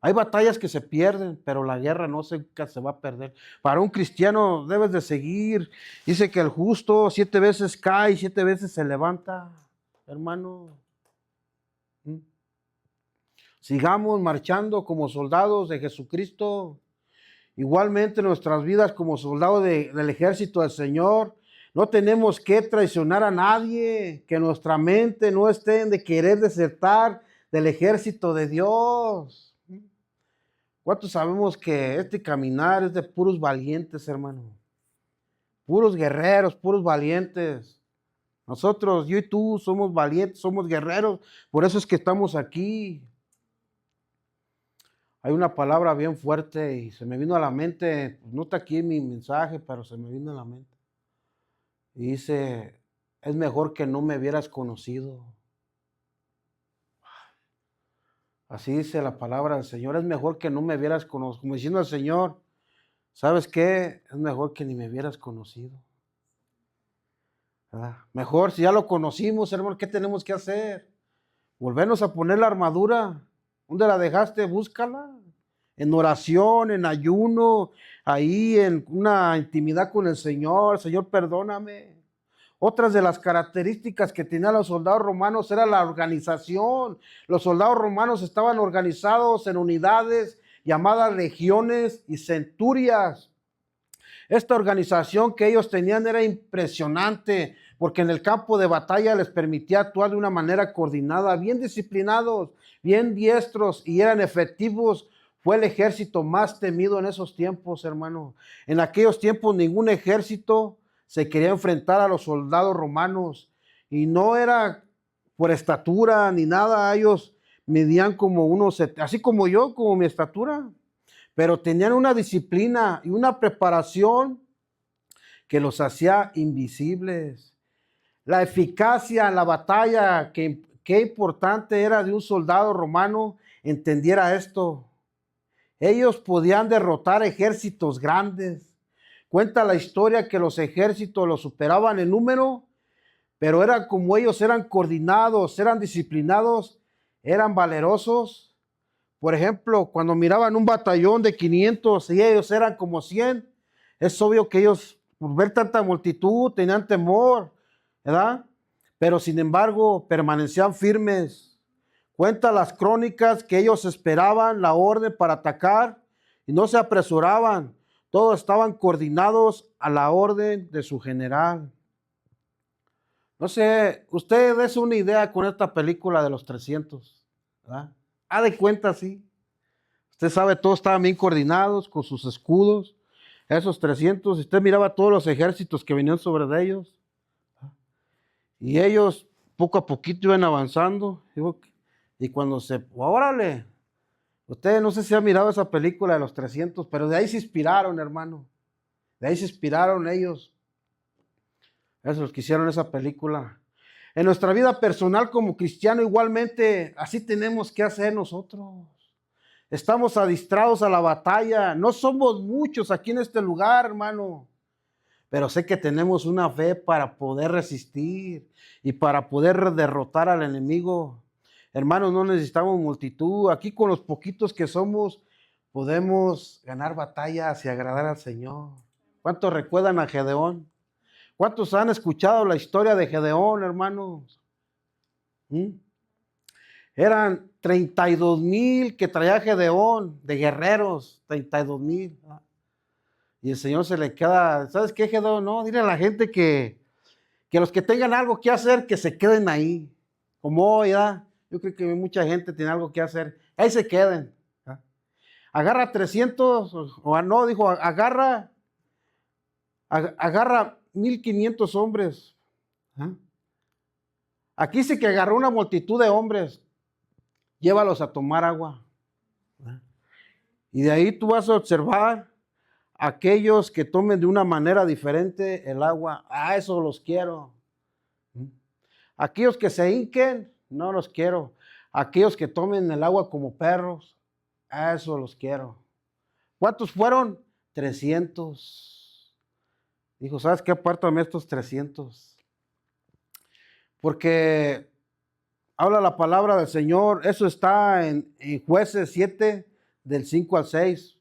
Hay batallas que se pierden, pero la guerra nunca se va a perder. Para un cristiano debes de seguir. Dice que el justo 7 veces cae, 7 veces se levanta, hermano. Sigamos marchando como soldados de Jesucristo. Igualmente nuestras vidas como soldados del ejército del Señor. No tenemos que traicionar a nadie, que nuestra mente no esté de querer desertar del ejército de Dios. ¿Cuántos sabemos que este caminar es de puros valientes, hermano? Puros guerreros, puros valientes. Nosotros, yo y tú, somos valientes, somos guerreros. Por eso es que estamos aquí. Hay una palabra bien fuerte y se me vino a la mente, pues no está aquí en mi mensaje, pero se me vino a la mente. Y dice, es mejor que no me hubieras conocido. Así dice la palabra del Señor, es mejor que no me hubieras conocido. Como diciendo al Señor, ¿sabes qué? Es mejor que ni me hubieras conocido. ¿Verdad? Mejor, si ya lo conocimos, hermano, ¿qué tenemos que hacer? Volvernos a poner la armadura. ¿Dónde la dejaste? Búscala. En oración, en ayuno, ahí en una intimidad con el Señor. Señor, perdóname. Otras de las características que tenían los soldados romanos era la organización. Los soldados romanos estaban organizados en unidades llamadas legiones y centurias. Esta organización que ellos tenían era impresionante porque en el campo de batalla les permitía actuar de una manera coordinada, bien disciplinados, bien diestros y eran efectivos. Fue el ejército más temido en esos tiempos, hermano. En aquellos tiempos ningún ejército se quería enfrentar a los soldados romanos y no era por estatura ni nada. Ellos medían como unos, así como yo, como mi estatura, pero tenían una disciplina y una preparación que los hacía invisibles. La eficacia en la batalla, qué importante era de un soldado romano entendiera esto. Ellos podían derrotar ejércitos grandes. Cuenta la historia que los ejércitos los superaban en número, pero era como ellos eran coordinados, eran disciplinados, eran valerosos. Por ejemplo, cuando miraban un batallón de 500 y ellos eran como 100, es obvio que ellos, por ver tanta multitud, tenían temor, ¿verdad? Pero sin embargo, permanecían firmes, Cuenta las crónicas que ellos esperaban la orden para atacar y no se apresuraban. Todos estaban coordinados a la orden de su general. No sé, usted des una idea con esta película de los 300, ¿verdad? De cuenta, sí. Usted sabe, todos estaban bien coordinados con sus escudos. Esos 300, usted miraba todos los ejércitos que venían sobre de ellos. Y ellos poco a poquito iban avanzando. Y cuando órale, usted no sé si ha mirado esa película de los 300, pero de ahí se inspiraron, hermano. De ahí se inspiraron ellos. Esos que hicieron esa película. En nuestra vida personal como cristiano igualmente, así tenemos que hacer nosotros. Estamos adistrados a la batalla. No somos muchos aquí en este lugar, hermano. Pero sé que tenemos una fe para poder resistir y para poder derrotar al enemigo. Hermanos, no necesitamos multitud. Aquí con los poquitos que somos, podemos ganar batallas y agradar al Señor. ¿Cuántos recuerdan a Gedeón? ¿Cuántos han escuchado la historia de Gedeón, hermanos? Eran 32,000 que traía Gedeón, de guerreros, 32,000. Y el Señor se le queda, ¿sabes qué, Gedeón? No, dile a la gente que los que tengan algo que hacer, que se queden ahí. Como hoy, ¿verdad? Yo creo que mucha gente tiene algo que hacer. Ahí se queden. ¿Verdad? Agarra 300, o no, dijo, agarra 1,500 hombres. ¿Ah? Aquí dice que agarró una multitud de hombres. Llévalos a tomar agua. ¿Ah? Y de ahí tú vas a observar aquellos que tomen de una manera diferente el agua. Eso los quiero. Aquellos que se hinquen, no los quiero. Aquellos que tomen el agua como perros, eso los quiero. ¿Cuántos fueron? 300. Dijo, ¿sabes qué? Apártame estos 300. Porque habla la palabra del Señor. Eso está en Jueces 7, del 5 al 6.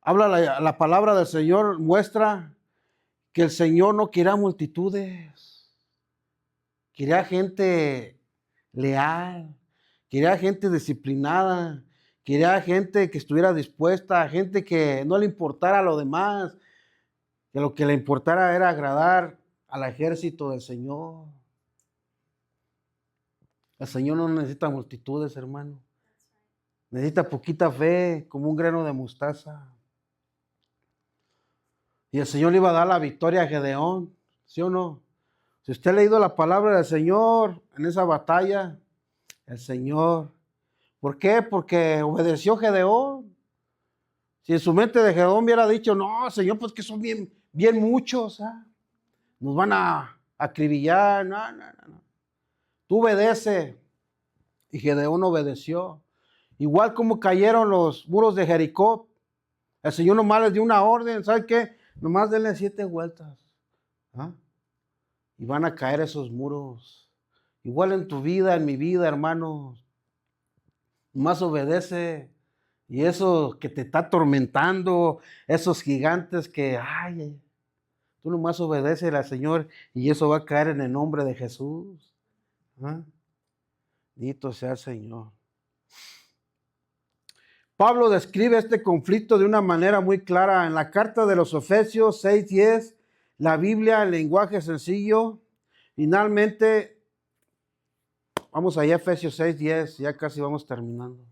Habla la palabra del Señor, muestra que el Señor no quería multitudes. Quería gente leal, quería gente disciplinada, quería gente que estuviera dispuesta, gente que no le importara lo demás, que lo que le importara era agradar al ejército del Señor. El Señor no necesita multitudes, hermano. Necesita poquita fe, como un grano de mostaza. Y el Señor le iba a dar la victoria a Gedeón, ¿sí o no? Si usted ha leído la palabra del Señor en esa batalla, el Señor. ¿Por qué? Porque obedeció Gedeón. Si en su mente de Gedeón hubiera dicho, no, Señor, pues que son bien muchos, nos van a acribillar. No. Tú obedece. Y Gedeón obedeció. Igual como cayeron los muros de Jericó, el Señor nomás les dio una orden, ¿sabe qué? Nomás denle 7 vueltas. Y van a caer esos muros. Igual en tu vida, en mi vida, hermanos. Nomás obedece. Y eso que te está atormentando, esos gigantes que, tú nomás obedece al Señor y eso va a caer en el nombre de Jesús. Bendito sea el Señor. Pablo describe este conflicto de una manera muy clara en la carta de los Efesios 6:10, la Biblia en lenguaje sencillo. Finalmente, vamos allá a Efesios 6:10, ya casi vamos terminando.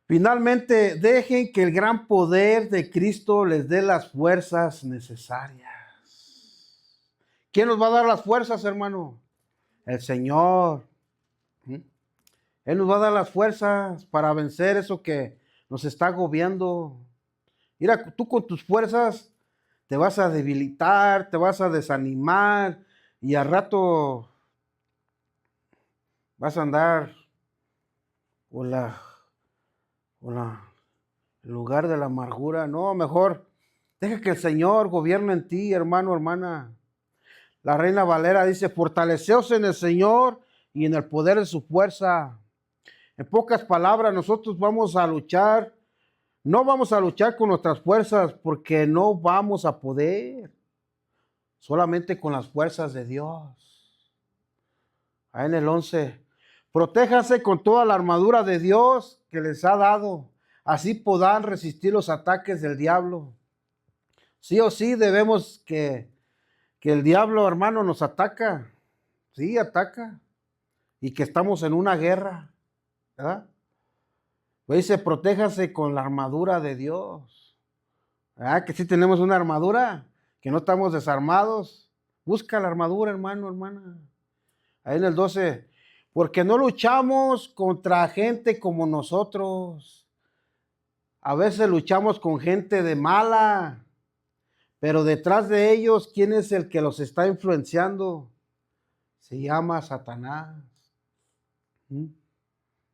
Finalmente, dejen que el gran poder de Cristo les dé las fuerzas necesarias. ¿Quién nos va a dar las fuerzas, hermano? El Señor. Él nos va a dar las fuerzas para vencer eso que nos está agobiando. Mira, tú con tus fuerzas te vas a debilitar, te vas a desanimar y al rato vas a andar por el lugar de la amargura. No, mejor deja que el Señor gobierne en ti, hermano, hermana. La Reina Valera dice, fortaleceos en el Señor y en el poder de su fuerza. En pocas palabras, nosotros vamos a luchar No vamos a luchar con nuestras fuerzas porque no vamos a poder. Solamente con las fuerzas de Dios. Ahí en el 11. Protéjase con toda la armadura de Dios que les ha dado. Así podrán resistir los ataques del diablo. Sí o sí debemos que el diablo, hermano, nos ataca. Sí, ataca. Y que estamos en una guerra. ¿Verdad? Pues dice, protéjase con la armadura de Dios. ¿Verdad? Que sí tenemos una armadura, que no estamos desarmados. Busca la armadura, hermano, hermana. Ahí en el 12, porque no luchamos contra gente como nosotros. A veces luchamos con gente de mala, pero detrás de ellos, ¿quién es el que los está influenciando? Se llama Satanás.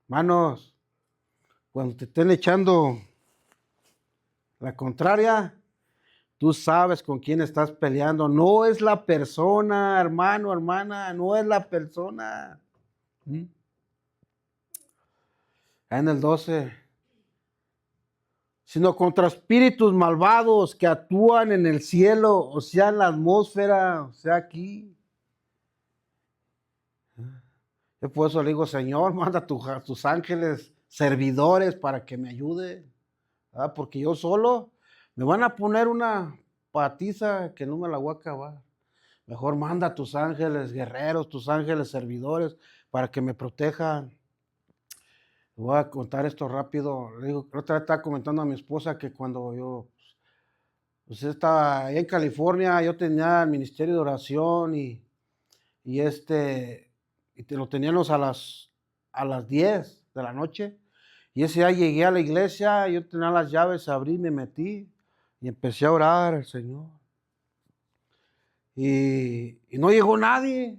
Hermanos, cuando te estén echando la contraria, tú sabes con quién estás peleando. No es la persona, hermano, hermana, no es la persona. En el 12. Sino contra espíritus malvados que actúan en el cielo, o sea, en la atmósfera, o sea, aquí. Yo por eso le digo, Señor, manda a tus ángeles servidores para que me ayuden, ¿verdad? Porque yo solo me van a poner una patiza que no me la voy a acabar. Mejor manda a tus ángeles guerreros, tus ángeles servidores, para que me protejan. Voy a contar esto rápido. Le digo, otra vez estaba comentando a mi esposa que cuando yo pues estaba allá en California, yo tenía el ministerio de oración y te lo teníamos a las 10 de la noche. Y ese día llegué a la iglesia, yo tenía las llaves, abrí, me metí y empecé a orar al Señor. Y no llegó nadie,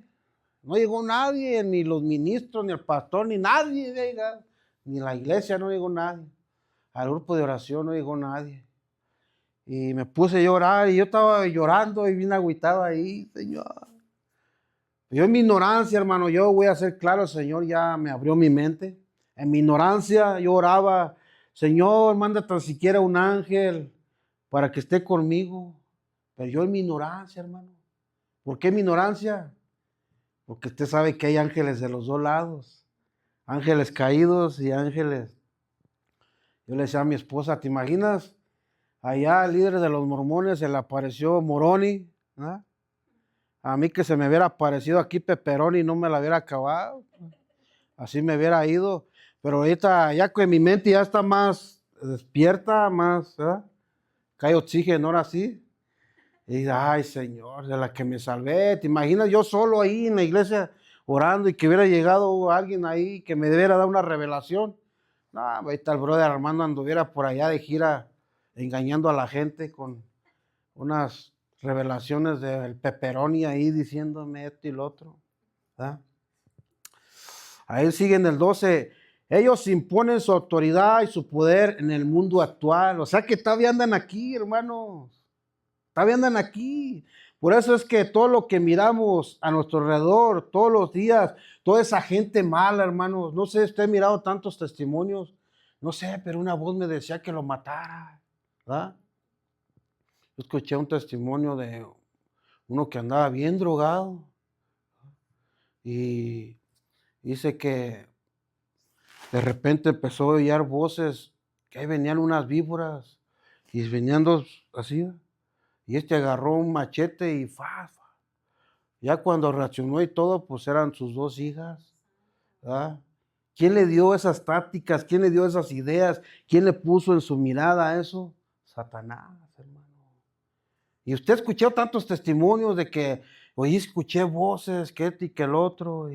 ni los ministros, ni el pastor, ni nadie, ni la iglesia no llegó nadie. Al grupo de oración no llegó nadie. Y me puse a llorar y yo estaba llorando y bien agüitado ahí, Señor. Yo en mi ignorancia, hermano, yo voy a ser claro, el Señor ya me abrió mi mente. En mi ignorancia yo oraba, Señor, manda tan siquiera un ángel para que esté conmigo. Pero yo en mi ignorancia, hermano. ¿Por qué mi ignorancia? Porque usted sabe que hay ángeles de los dos lados. Ángeles caídos y ángeles. Yo le decía a mi esposa, ¿te imaginas? Allá el líder de los mormones se le apareció Moroni, ¿no? A mí que se me hubiera aparecido aquí Pepperoni y no me la hubiera acabado. Así me hubiera ido. Pero ahorita ya que mi mente ya está más despierta, más, ¿verdad? Cae oxígeno ahora sí. Y ay, Señor, de la que me salvé. ¿Te imaginas yo solo ahí en la iglesia orando y que hubiera llegado alguien ahí que me debiera dar una revelación? No, ahorita el brother Armando anduviera por allá de gira engañando a la gente con unas revelaciones del Pepperoni ahí diciéndome esto y lo otro. ¿Verdad? Ahí sigue en el 12. Ellos imponen su autoridad y su poder en el mundo actual. O sea que todavía andan aquí, hermanos. Todavía andan aquí. Por eso es que todo lo que miramos a nuestro alrededor, todos los días, toda esa gente mala, hermanos. No sé, usted ha mirado tantos testimonios. No sé, pero una voz me decía que lo matara. ¿Verdad? Yo escuché un testimonio de uno que andaba bien drogado. Y dice que de repente empezó a oír voces, que ahí venían unas víboras. Y venían dos así. Y agarró un machete y fa. Ya cuando reaccionó y todo, pues eran sus dos hijas. ¿Verdad? ¿Quién le dio esas tácticas? ¿Quién le dio esas ideas? ¿Quién le puso en su mirada eso? Satanás, hermano. Y usted escuchó tantos testimonios de que, oye, escuché voces, que este y que el otro.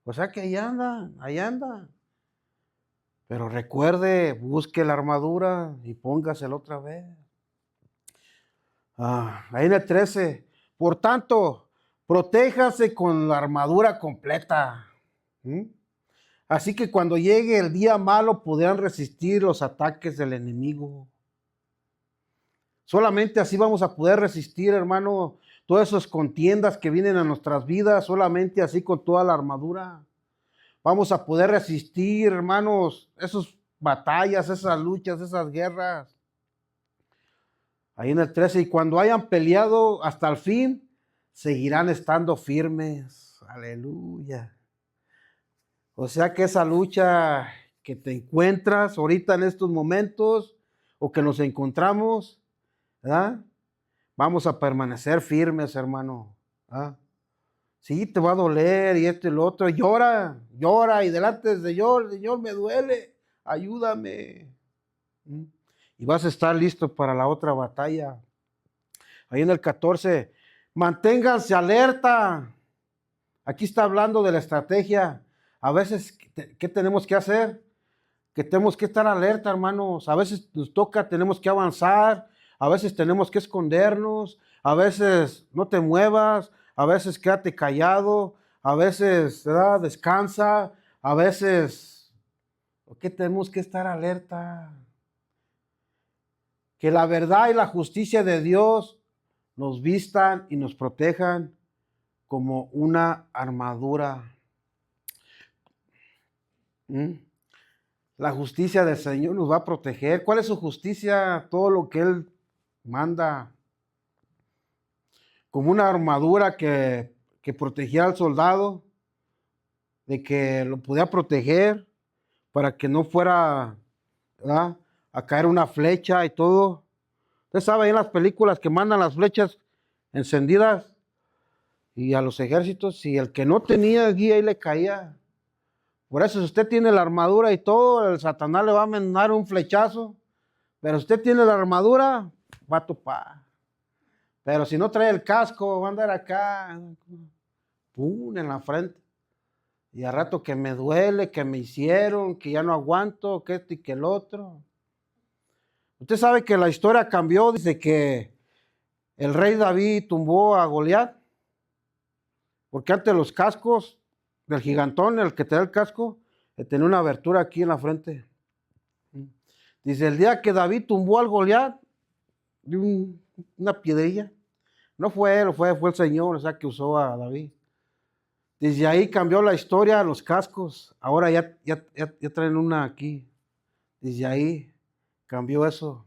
O sea que ahí andan, ahí andan. Pero recuerde, busque la armadura y póngasela otra vez. Ahí en el 13. Por tanto, protéjase con la armadura completa. Así que cuando llegue el día malo podrán resistir los ataques del enemigo. Solamente así vamos a poder resistir, hermano, todas esas contiendas que vienen a nuestras vidas. Solamente así con toda la armadura. Vamos a poder resistir, hermanos, esos batallas, esas luchas, esas guerras. Ahí en el 13, y cuando hayan peleado hasta el fin, seguirán estando firmes. Aleluya. O sea que esa lucha que te encuentras ahorita en estos momentos o que nos encontramos, ¿verdad? Vamos a permanecer firmes, hermano. ¿Ah? Sí, te va a doler y esto y lo otro. Llora, llora y delante de Dios, Señor, me duele, ayúdame. ¿Mm? Y vas a estar listo para la otra batalla. Ahí en el 14, manténganse alerta. Aquí está hablando de la estrategia. A veces, ¿qué tenemos que hacer? Que tenemos que estar alerta, hermanos. A veces nos toca, tenemos que avanzar. A veces tenemos que escondernos. A veces no te muevas. A veces quédate callado. A veces, ¿verdad? Descansa. A veces, ¿qué tenemos que estar alerta? Que la verdad y la justicia de Dios nos vistan y nos protejan como una armadura. ¿Mm? La justicia del Señor nos va a proteger. ¿Cuál es su justicia? Todo lo que Él manda. Como una armadura que protegía al soldado, de que lo podía proteger para que no fuera, ¿verdad?, a caer una flecha y todo. Usted sabe, en las películas que mandan las flechas encendidas y a los ejércitos, y el que no tenía guía ahí le caía. Por eso, si usted tiene la armadura y todo, el Satanás le va a mandar un flechazo. Pero si usted tiene la armadura, va a topar. Pero si no trae el casco, va a andar acá, pum, en la frente. Y al rato que me duele, que me hicieron, que ya no aguanto, que esto y que el otro. Usted sabe que la historia cambió desde que el rey David tumbó a Goliat. Porque antes los cascos del gigantón, el que te da el casco, tenía una abertura aquí en la frente. Dice, el día que David tumbó al Goliat, de una piedrilla, no fue él, fue el Señor, o sea, que usó a David. Desde ahí cambió la historia a los cascos. Ahora ya traen una aquí. Desde ahí cambió eso.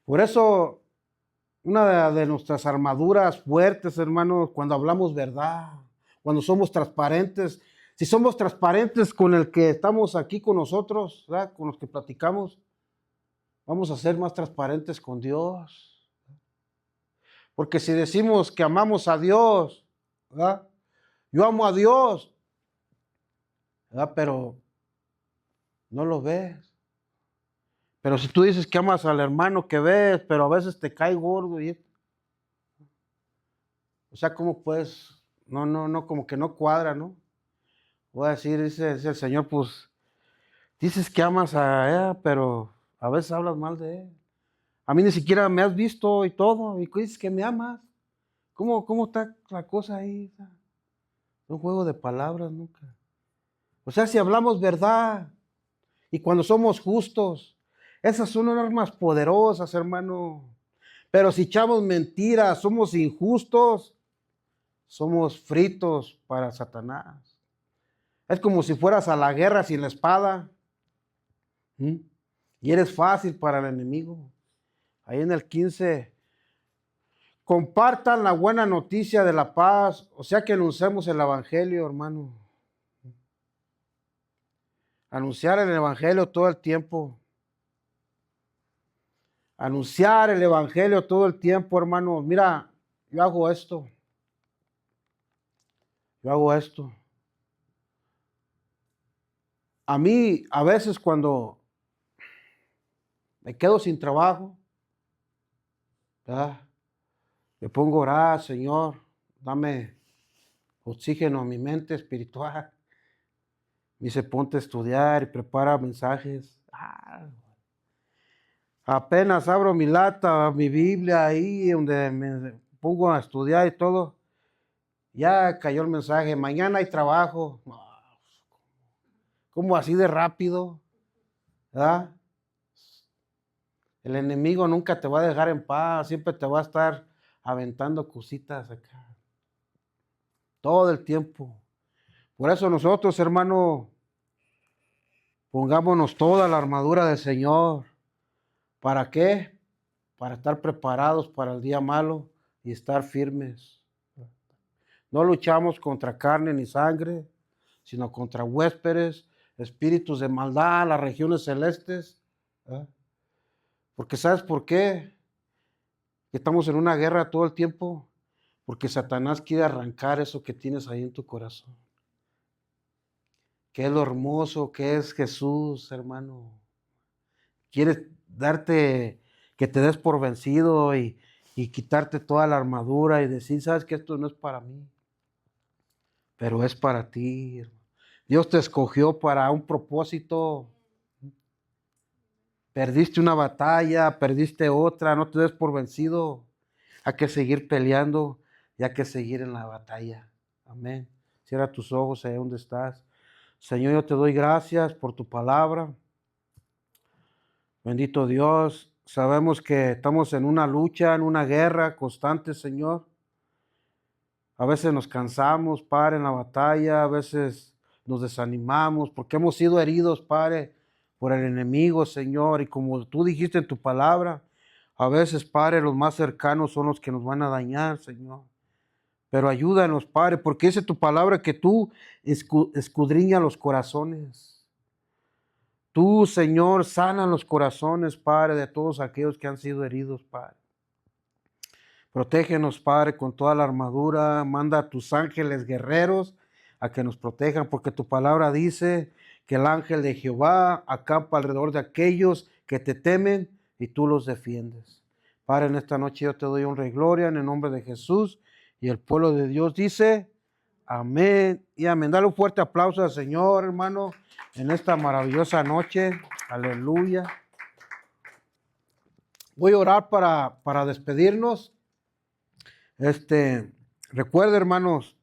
Por eso, una de nuestras armaduras fuertes, hermanos, cuando hablamos verdad, cuando somos transparentes, si somos transparentes con el que estamos aquí con nosotros, ¿verdad?, con los que platicamos, vamos a ser más transparentes con Dios. Porque si decimos que amamos a Dios, ¿verdad?, yo amo a Dios, ¿verdad?, pero no lo ves. Pero si tú dices que amas al hermano que ves, pero a veces te cae gordo, o sea, ¿cómo puedes? No, como que no cuadra, ¿no? Voy a decir, dice el Señor, pues, dices que amas a él, pero a veces hablas mal de él. A mí ni siquiera me has visto y todo, y dices que me amas. ¿Cómo está la cosa ahí? Un juego de palabras nunca. O sea, si hablamos verdad y cuando somos justos, esas son armas poderosas, hermano. Pero si echamos mentiras, somos injustos, somos fritos para Satanás. Es como si fueras a la guerra sin la espada. ¿Mm? Y eres fácil para el enemigo. Ahí en el 15, compartan la buena noticia de la paz, o sea que anunciamos el evangelio, hermano. Anunciar el evangelio todo el tiempo. Anunciar el evangelio todo el tiempo, hermano. Mira, yo hago esto. Yo hago esto. A mí, a veces cuando me quedo sin trabajo, ¿verdad?, me pongo a orar, Señor, dame oxígeno a mi mente espiritual. Me dice, ponte a estudiar y prepara mensajes. Apenas abro mi lata, mi Biblia ahí, donde me pongo a estudiar y todo, ya cayó el mensaje, mañana hay trabajo. ¿Cómo así de rápido? ¿Verdad? El enemigo nunca te va a dejar en paz, siempre te va a estar aventando cositas acá. Todo el tiempo. Por eso nosotros, hermano, Pongámonos toda la armadura del Señor. ¿Para qué? Para estar preparados para el día malo y estar firmes. No luchamos contra carne ni sangre, sino contra huéspedes, espíritus de maldad, las regiones celestes. ¿Eh? Porque ¿sabes por qué? Estamos en una guerra todo el tiempo. Porque Satanás quiere arrancar eso que tienes ahí en tu corazón. Qué es lo hermoso que es Jesús, hermano. Quiere darte, que te des por vencido y quitarte toda la armadura y decir, sabes que esto no es para mí, pero es para ti. Dios te escogió para un propósito. Perdiste una batalla, perdiste otra, no te des por vencido. Hay que seguir peleando y hay que seguir en la batalla. Amén. Cierra tus ojos ahí donde estás. Señor, yo te doy gracias por tu palabra. Bendito Dios, sabemos que estamos en una lucha, en una guerra constante, Señor. A veces nos cansamos, Padre, en la batalla, a veces nos desanimamos porque hemos sido heridos, Padre, por el enemigo, Señor. Y como tú dijiste en tu palabra, a veces, Padre, los más cercanos son los que nos van a dañar, Señor. Pero ayúdanos, Padre, porque dice tu palabra que tú escudriñas los corazones. Tú, Señor, sana los corazones, Padre, de todos aquellos que han sido heridos, Padre. Protégenos, Padre, con toda la armadura. Manda a tus ángeles guerreros a que nos protejan, porque tu palabra dice que el ángel de Jehová acampa alrededor de aquellos que te temen y tú los defiendes. Padre, en esta noche yo te doy honra y gloria en el nombre de Jesús, y el pueblo de Dios dice amén y amén. Dale un fuerte aplauso al Señor, hermano, en esta maravillosa noche. Aleluya. Voy a orar para despedirnos. Recuerda, hermanos,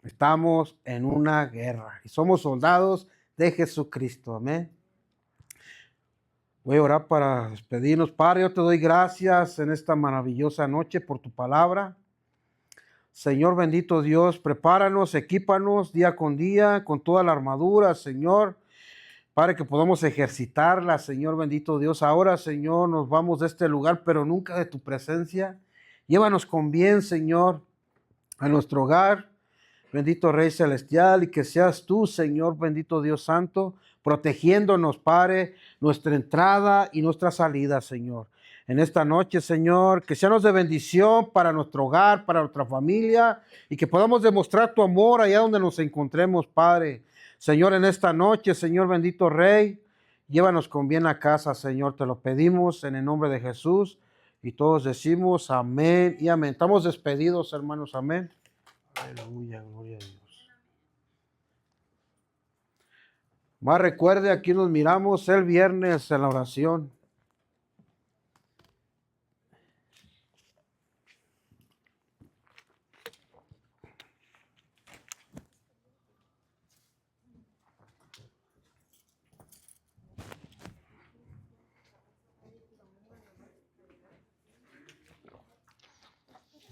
estamos en una guerra y somos soldados de Jesucristo. Amén. Voy a orar para despedirnos. Padre, yo te doy gracias en esta maravillosa noche por tu palabra. Señor bendito Dios, prepáranos, equípanos día con día con toda la armadura, Señor, para que podamos ejercitarla, Señor bendito Dios. Ahora, Señor, nos vamos de este lugar, pero nunca de tu presencia. Llévanos con bien, Señor, a nuestro hogar, bendito Rey Celestial, y que seas tú, Señor, bendito Dios Santo, protegiéndonos, Padre, nuestra entrada y nuestra salida, Señor. En esta noche, Señor, que seamos de bendición para nuestro hogar, para nuestra familia, y que podamos demostrar tu amor allá donde nos encontremos, Padre. Señor, en esta noche, Señor, bendito Rey, llévanos con bien a casa, Señor, te lo pedimos en el nombre de Jesús, y todos decimos amén y amén. Estamos despedidos, hermanos, amén. Aleluya, gloria a Dios. Más recuerde, aquí nos miramos el viernes en la oración.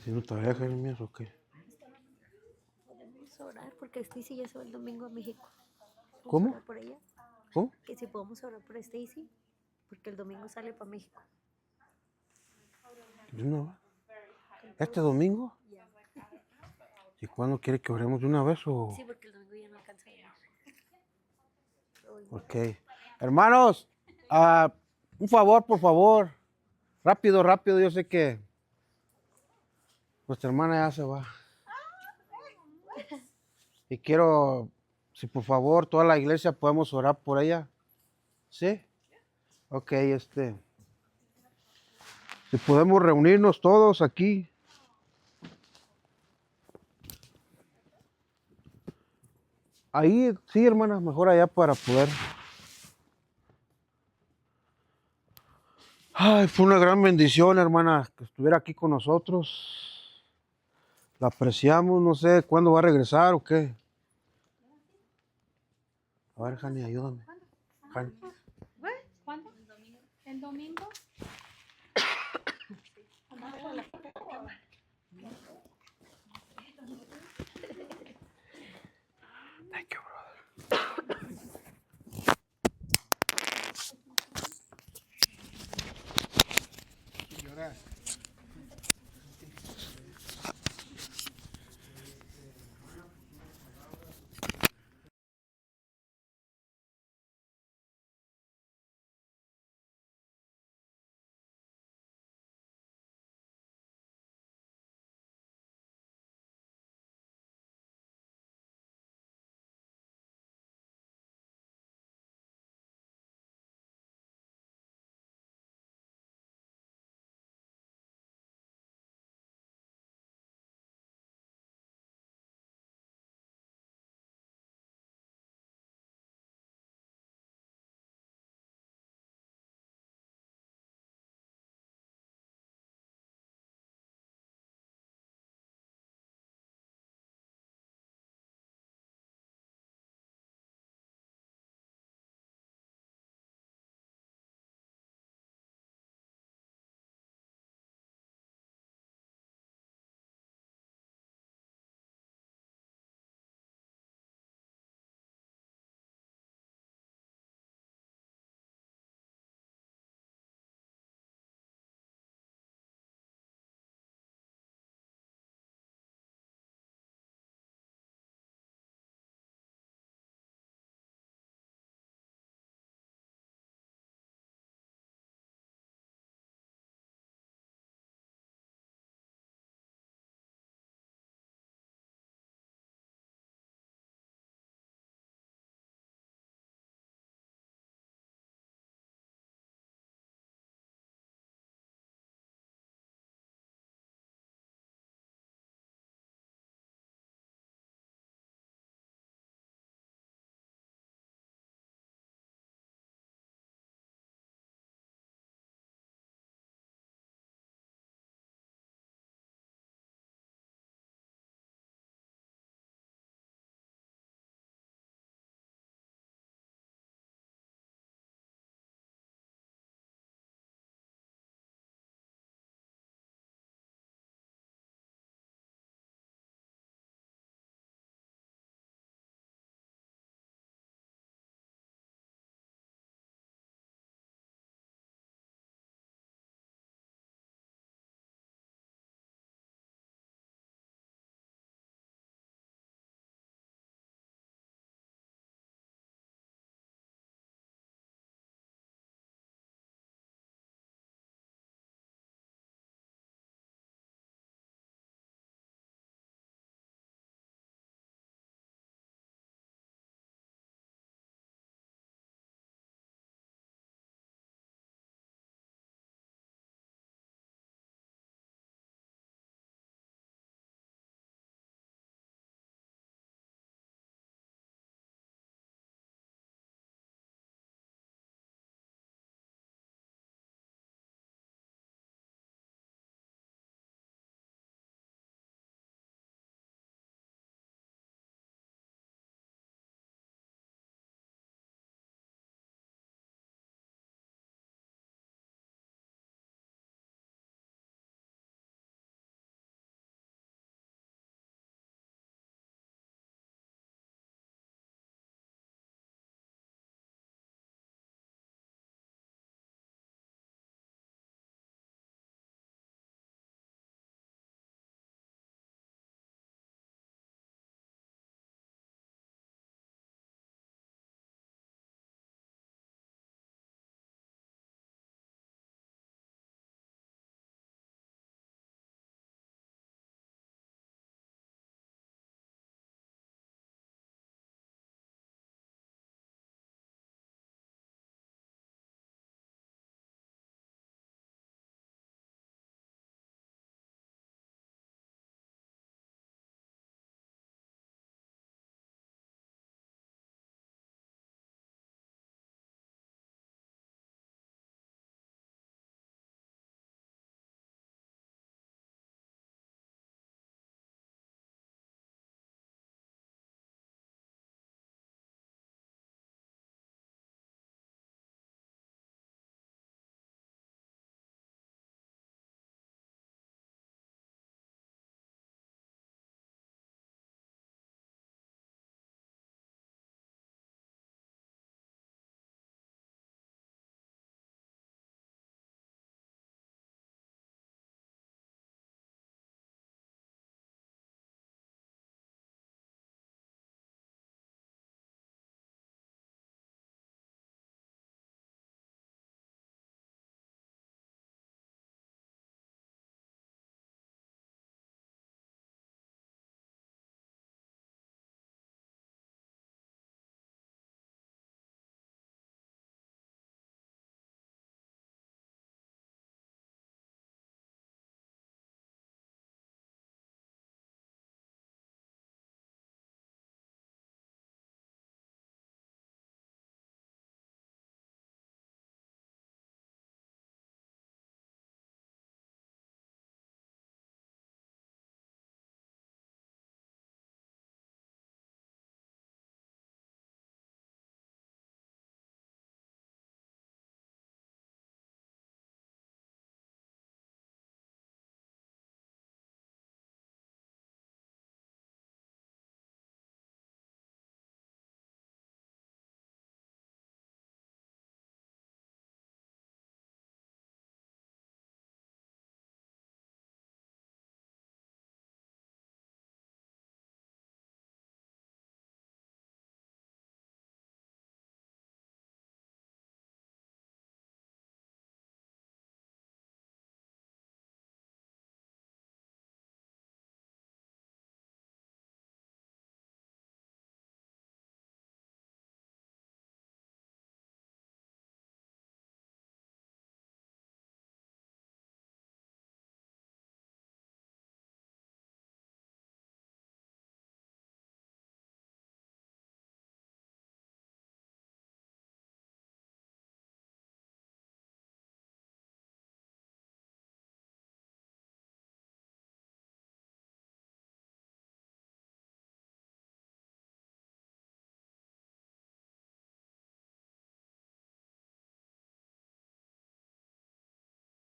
Si no te dejas, Jeremías, ¿o qué? Podemos orar porque Stacy ya se va el domingo a México. ¿Podemos ¿Cómo? orar por ella? ¿Cómo? Que si podemos orar por Stacy, porque el domingo sale para México. ¿De una vez? ¿Este domingo? Ya. ¿Y cuándo quiere que oremos de una vez o...? Sí, porque el domingo ya no alcanza a ir. Ok. Hermanos, un favor, por favor. Rápido, rápido, yo sé que nuestra hermana ya se va. Y quiero, si por favor, toda la iglesia podemos orar por ella. ¿Sí? Ok, si podemos reunirnos todos aquí. Ahí, sí, hermana, mejor allá para poder. Ay, fue una gran bendición, hermana, que estuviera aquí con nosotros. La apreciamos, no sé cuándo va a regresar o qué. A ver, Jani, ayúdame. Jani. ¿Cuándo? El domingo. ¿El domingo?